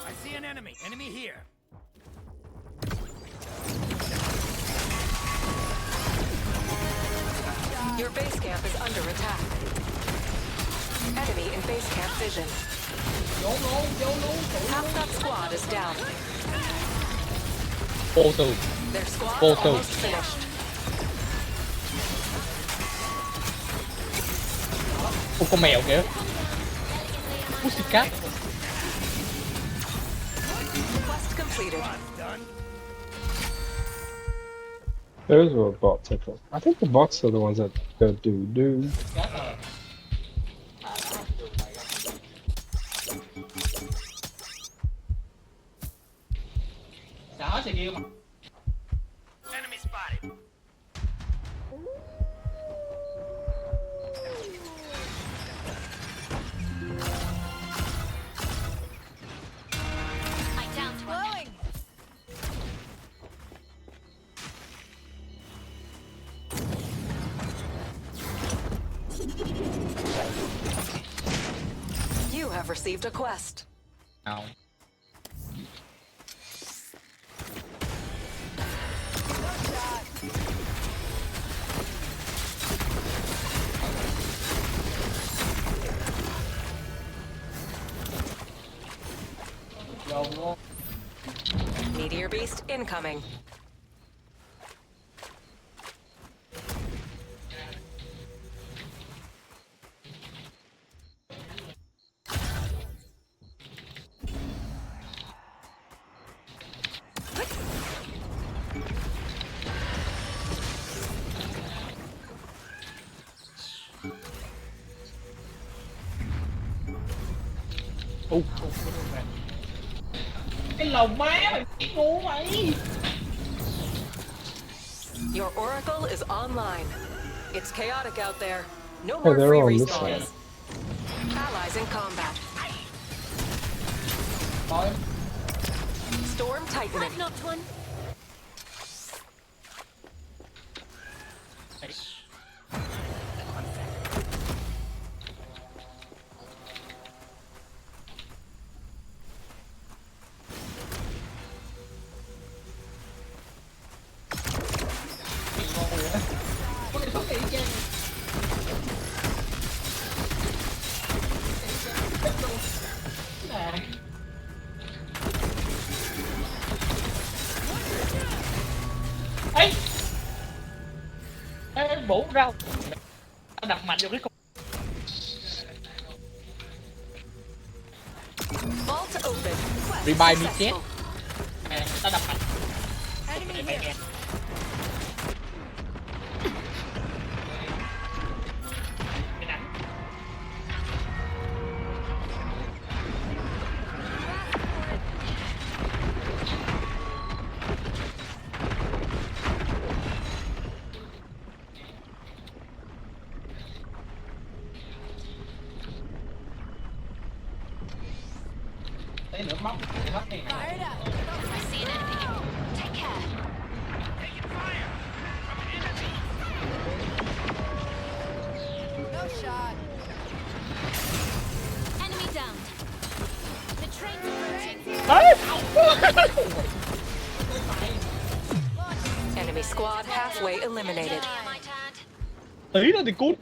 I see an enemy. Enemy here. Your base camp is under attack. Enemy in base camp vision. Half that squad is down. Ô từ. Their squad Vô tư. almost finished. Ô, con mèo kìa. Pussycat. Quest completed. Those were bots, I thought. I think the bots are the ones that go do. Đó thì kêu mà. Enemy spotted. I downed one. You have received a quest. Nào. Meteor beast incoming. Cái lồng má mày ngu mày. Your oracle is online. It's chaotic out there. No Oh, more they're free on this respawns. side. Allies in combat. Storm tightening. I've knocked one. Ấy. Ê, bổ rau. Tao đập mạnh vô cái con. Vault open. Quest Rebuy me chết. successful. Tao đập mạnh. Enemy here. Tí nữa móc. Fired up. I see an enemy. Take care. Taking fire from an enemy. No shot. Enemy downed. The train's approaching. Enemy squad halfway eliminated. Tí nữa thì cút.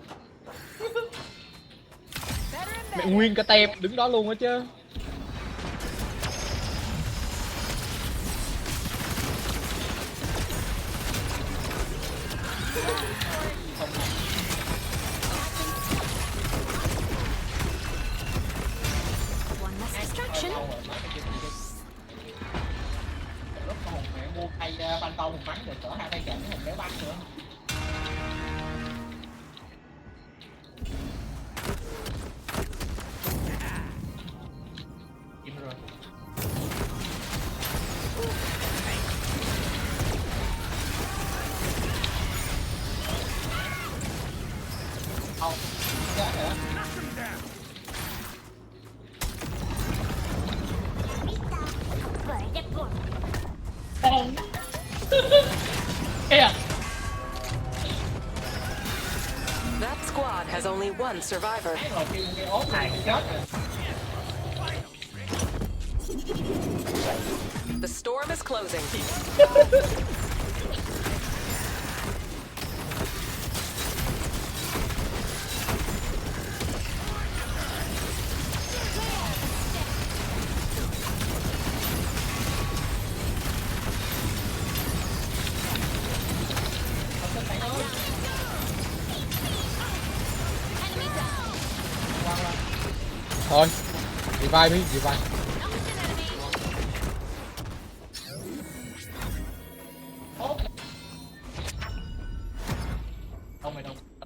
Mẹ nguyên cả tem đứng đó luôn á chứ. One less distraction. Lúc mà Hùng mẹ mua thay ban tông một bắn để cỡ 2 tay kẹo một béo bắn nữa. Im rồi. Không, chết nữa. That squad has only one survivor. The storm is closing. Thôi, revive đi, revive.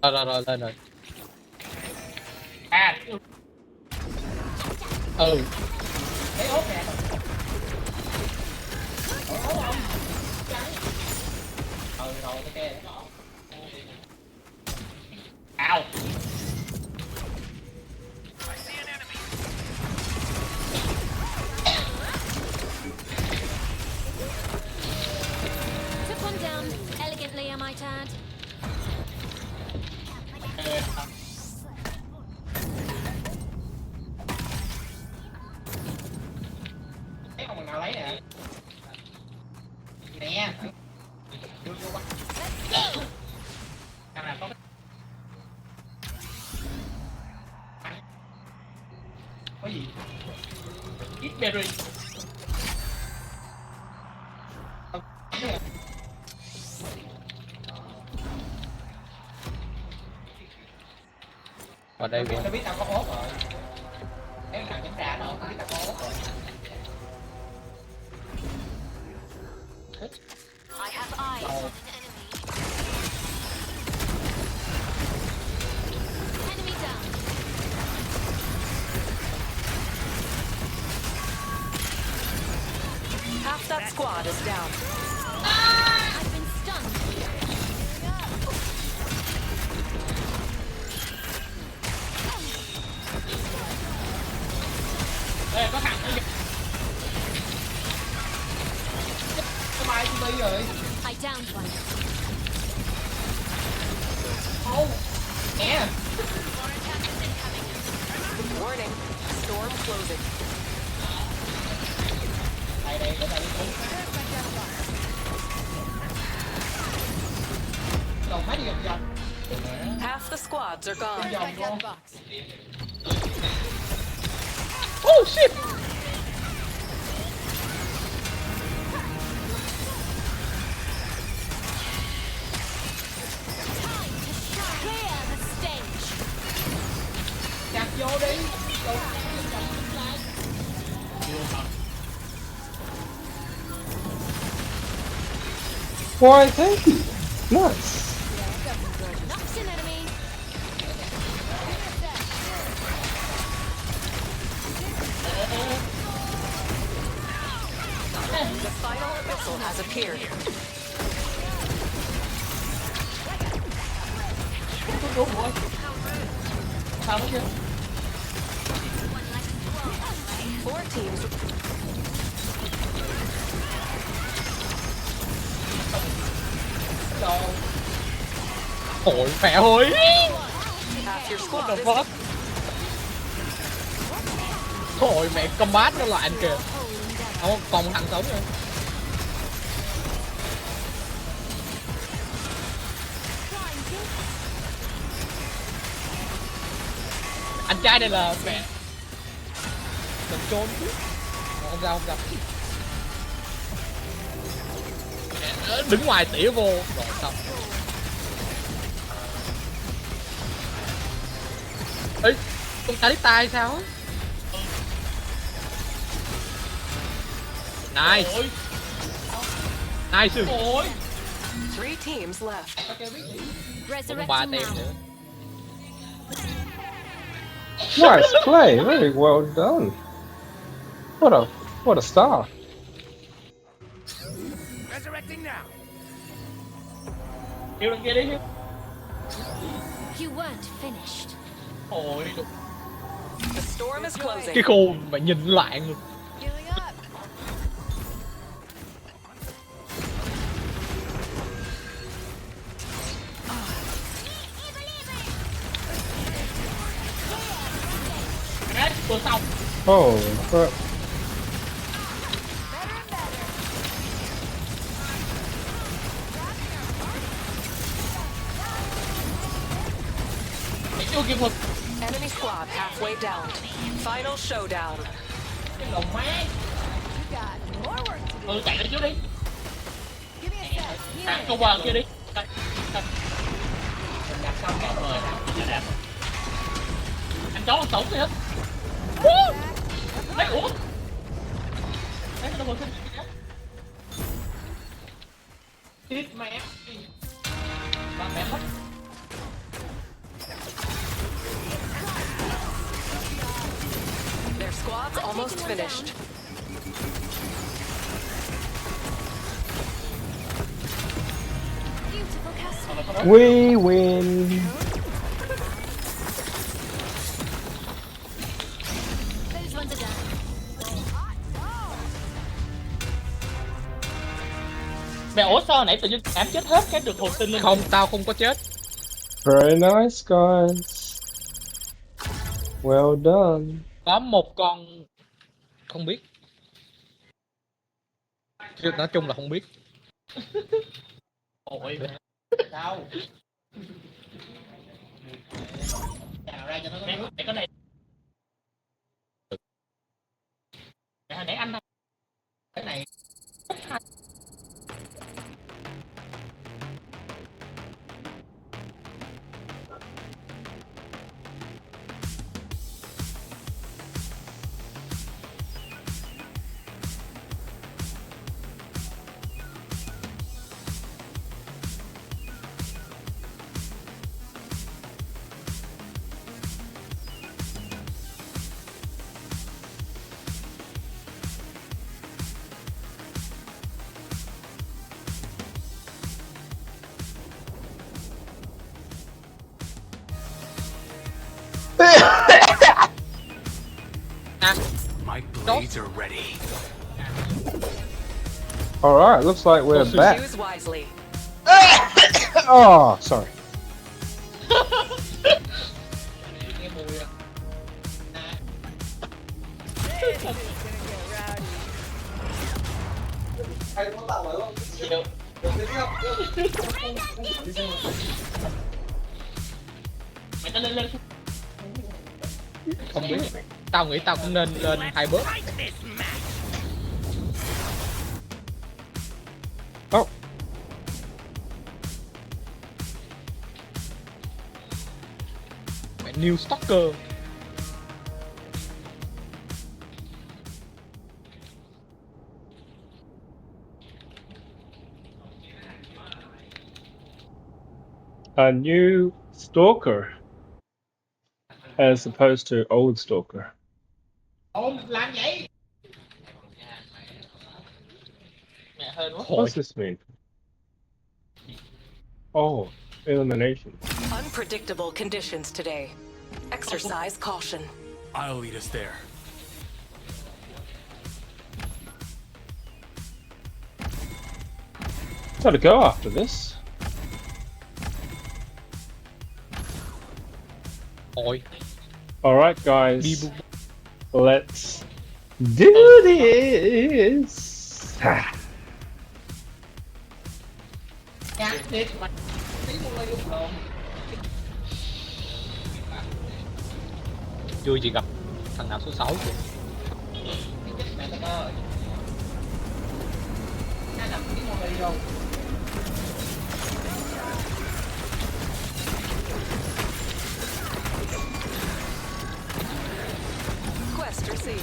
Rồi, lên rồi. À. Ừ. Thấy ốp nè. Rồi, cái Ow. Took one down. Elegantly, I might add. Thấy không, nào lấy nè. Nè. Nào có gì? Ít berry. Ở đây nó biết tao có ốp rồi. Nếu nào chém ra đâu, biết tao có ốp rồi. I have eyes on an enemy. Enemy down. Half that squad is down. I've been stunned. Ê, có thằng nữa kìa. Cái bài đi rồi. I downed one. Oh, nè. Warning, storm closing. Đây, để đây đi. Còn mấy gì vòng. Half the squads are gone. Oh shit. Clear the stage. Chặt vô đi. Why, thank you. Nice. Knocks an enemy. The final missile has appeared. Sao nữa chứ? 4 teams. Ôi mẹ ơi. Half your squad What the is fuck? Thôi mẹ combat nó lại anh kìa. Không còn một thằng sống nữa. Anh trai đây là mẹ. Đừng trốn chứ. Không ra. Mẹ, đứng ngoài tỉa vô. Rồi xong. Ê, con Kalista hay sao á? Nice. Nice. 3 teams left. Còn 3 tem nữa. Nice play. Very well done. What a star. Resurrecting now. Kêu lên kia đi. You weren't finished. Ôi. The storm is closing. Cái khu mà nhìn loạn luôn. Vừa xong. Oh, crap. Chưa kịp một. Enemy squad halfway down. Final showdown. Cái đồng má. Ừ, chạy lên trước đi. Câu qua kia đi. Mình đặt xong cái rồi. Anh chó sống đi hết. Đấy, ủa? Đấy, nó hồi sinh. Tiếp mẹ. Ba mẹ mất. Their squad's almost finished. We win. Those ones are done. Mẹ ủa sao nãy tự nhiên ám chết hết cái được hồi sinh luôn? Không, tao không có chết. Very nice, guys. Well done. Có một con không biết. Nói chung là không biết. Ôi sao? Chào ra cho nó mẹ cái này. Hồi nãy anh cái này. My blades are ready. All right, looks like we're back. Choose wisely. Oh, sorry. Mày ta lên. Không biết. Tao nghĩ tao cũng nên lên 2 bước. Oh. Mày new stalker. A new stalker, as opposed to old stalker. Ôm làm vậy. Mẹ hơn quá. What's this mean? Oh, elimination. Unpredictable conditions today. Exercise caution. I'll lead us there. Gotta go after this. Ôi. All right, guys. Let's do this. Chưa gì gặp thằng nào số 6 kìa. Quest received.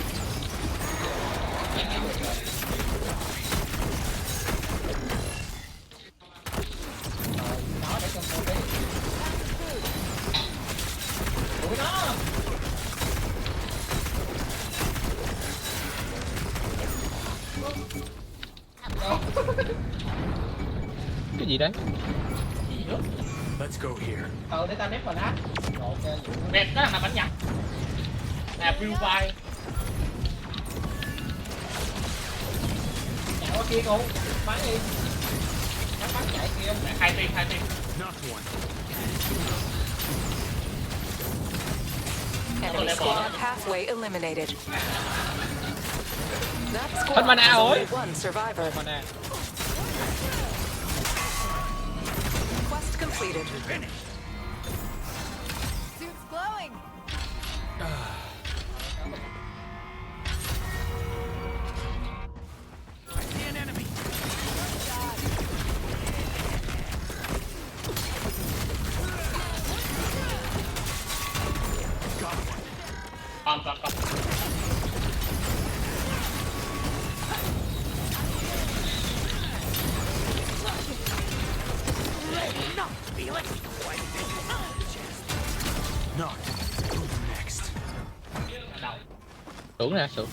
Cái gì đấy? Let's go here. Để tao nép vào nát. Nẹp đó là bánh nhặt. Nè Supervive. Chạy qua kia cô, bắn đi. Bắn chạy kia. Hai team. Knocked one. Enemy squad halfway eliminated. That Hết squad mana has rồi. only one survivor. Mana. Quest completed. Suit's glowing. I see an enemy. Còn. Felix? Not. Who's next? Xuống nè, xuống.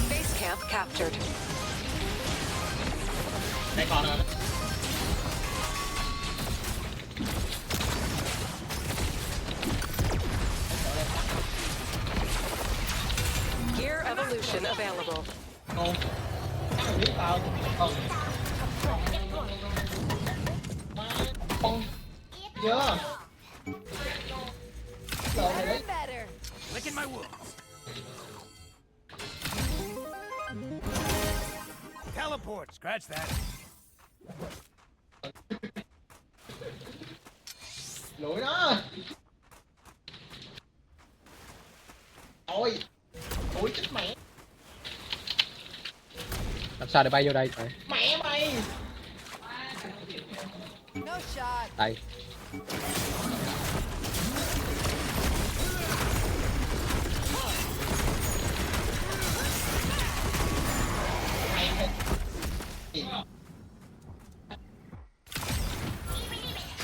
Base camp captured. Đây còn nữa. Gear evolution available. Chưa. Better. Licking my wounds. Teleport. Scratch that. Lỗi đó. Ôi. Ôi chết mẹ. Làm sao để bay vô đây trời? Mẹ mày. No shot. Đây.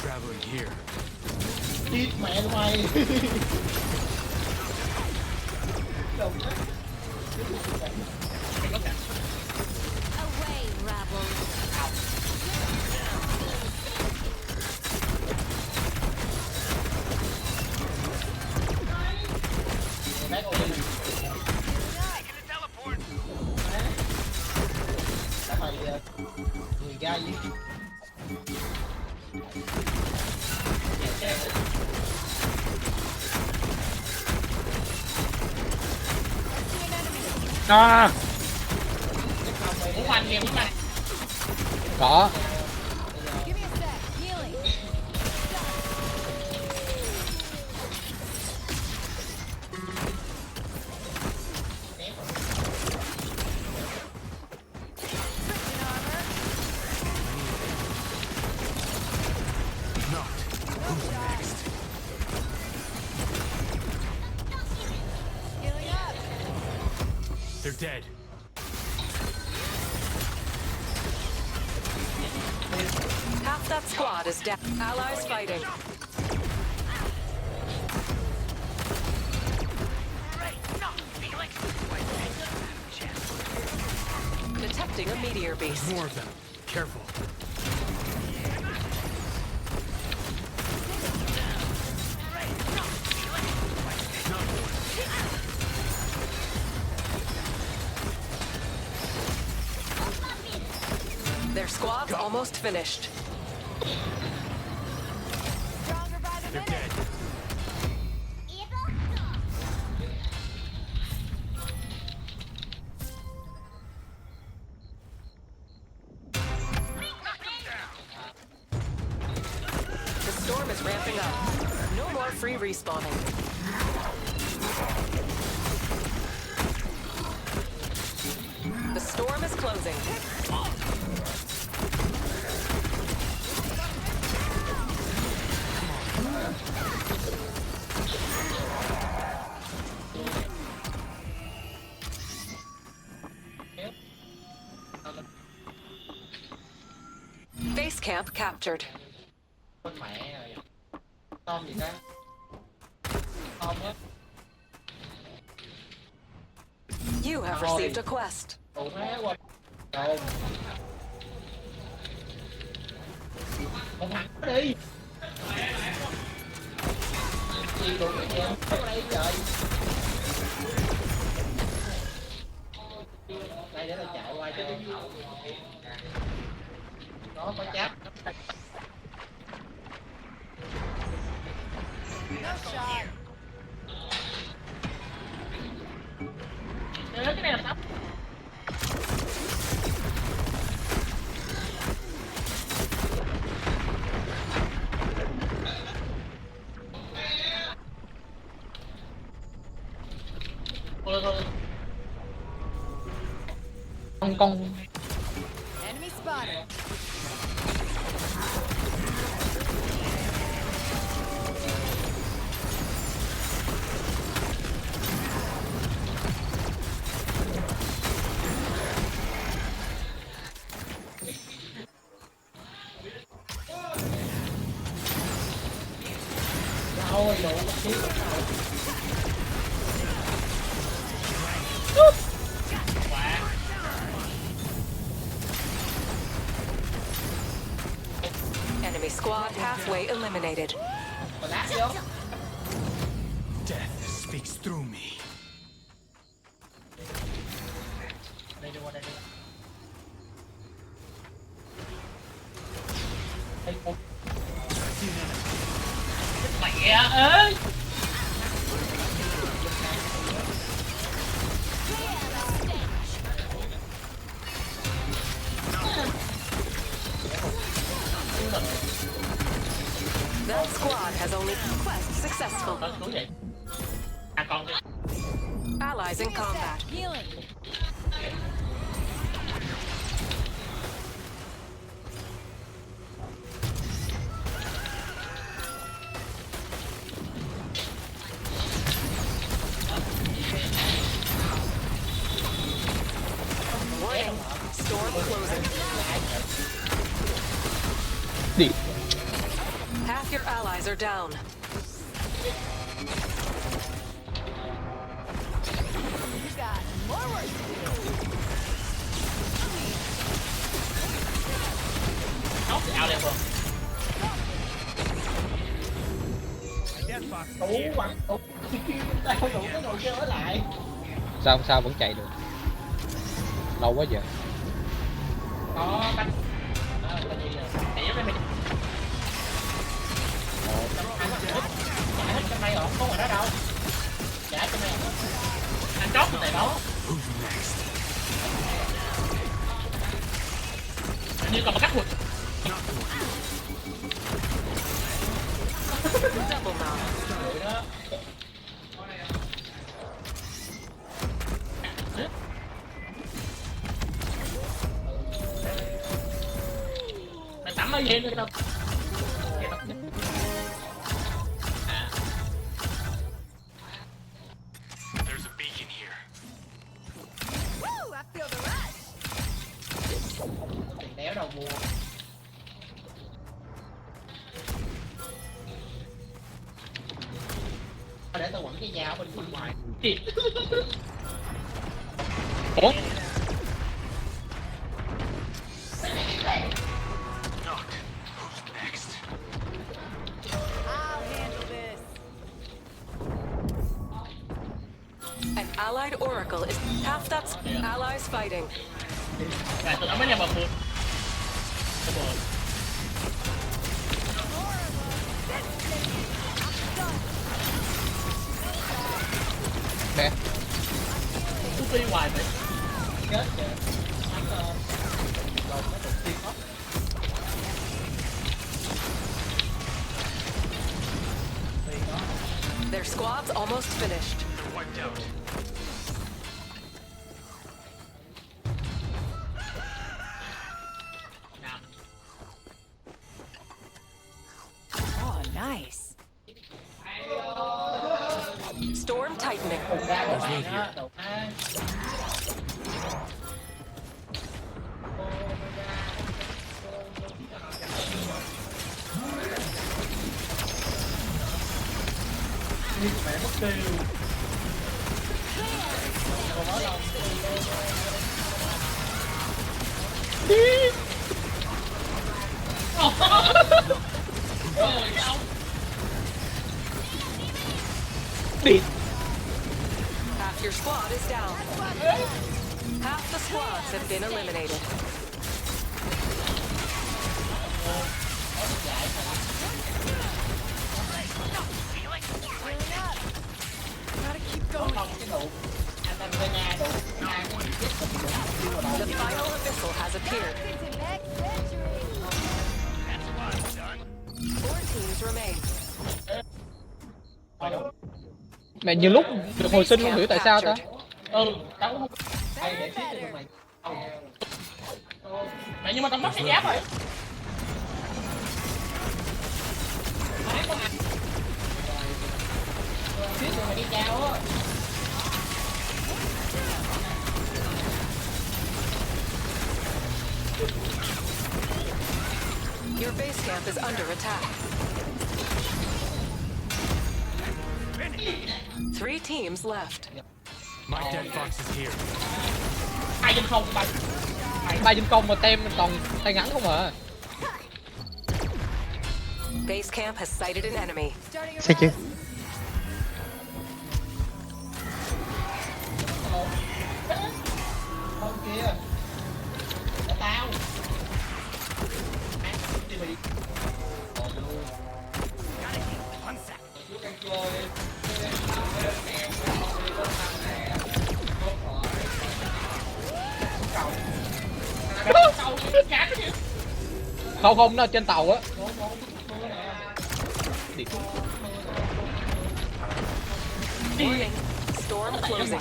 Traveling here. Chết mẹ mày. Away, rabble. Người ra gì? À. Có. They're dead. Half that squad is down. Allies fighting. Detecting a meteor beast. More of them. Careful. Their squad's almost finished. They're dead. The storm is ramping up. No more free respawning. The storm is closing. Base camp captured. You have received a quest. Đi. Đây để tao chạy qua cho nó có cháp. No shot. Cái này là sắp. Con Enemy spotted. Enemy squad halfway eliminated. Death speaks through me. Mẹ ơi. That squad has only quest successful. Allies in combat. Healing. Warning. Storm closing. Half your allies are down. You got more work to do. Sao vẫn chạy được? Lâu quá giờ. Như còn một cách Double mount. mày tắm ở gì nữa đâu. There's a beacon here. Woo! I feel the rush. Đéo đầu mùa. Để tao quẳng cái dao bên ngoài. Ủa? I'll handle this. An allied oracle is half that allies fighting. Rồi tụi nó mới nhà bờ mùa. Nè. Cứ đi hoài vậy. Chết kìa. Their squad's almost finished. They're wiped out. Oh, nice. Storm tightening. There's loot here. Mẹ mất tiêu. Beat. Half your squad is down. Half the squads have been eliminated. Gotta keep going. The final abyssal has appeared. Four teams remain. Mẹ nhiều lúc được hồi sinh không hiểu tại sao ta. Tao không. Mẹ nhưng mà tao mất cái giáp rồi. Mày đi chào á. Your base camp is under attack. 3 teams left. My dead fox is here. 2-0 3-0 mà tem mình còn tay ngắn không à. Base camp has sighted an enemy. Sao chứ? Không, nó trên tàu á. Warning. Storm closing.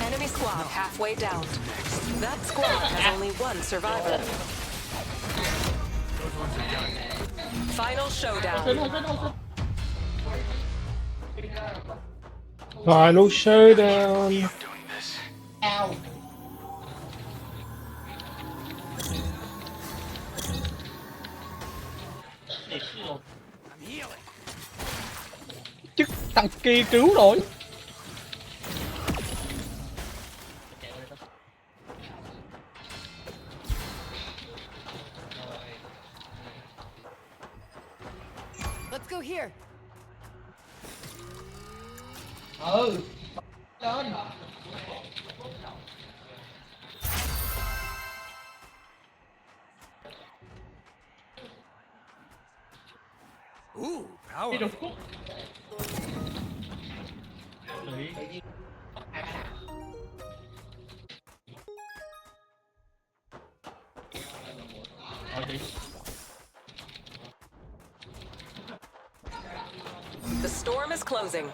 Enemy squad halfway down. That squad has only 1 survivor. Final showdown. Final showdown. Chứ thằng kia cứu rồi. Let's go here. Lên. Ooh, power. The storm is closing.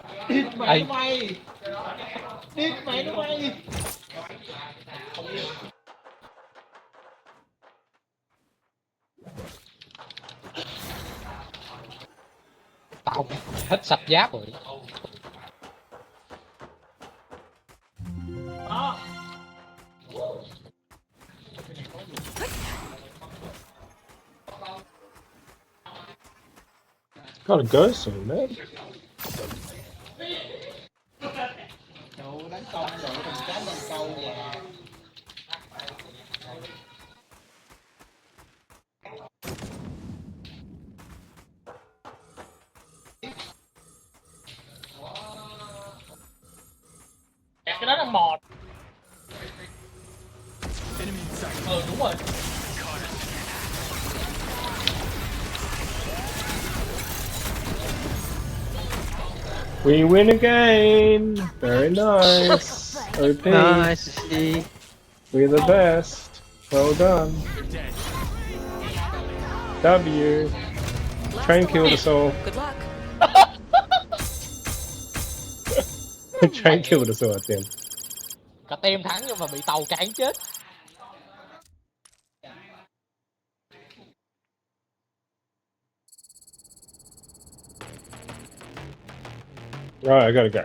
Tao hết sạch giáp rồi. Gotta go soon, man. Cái đó là mọt. Đúng rồi. We win again. Very nice. OP. Nice to see. We're the best. Well done. W. Train killed us all. Good luck. Train killed us all at the end. Cả team thắng nhưng mà bị tàu cản chết. Right, I gotta go.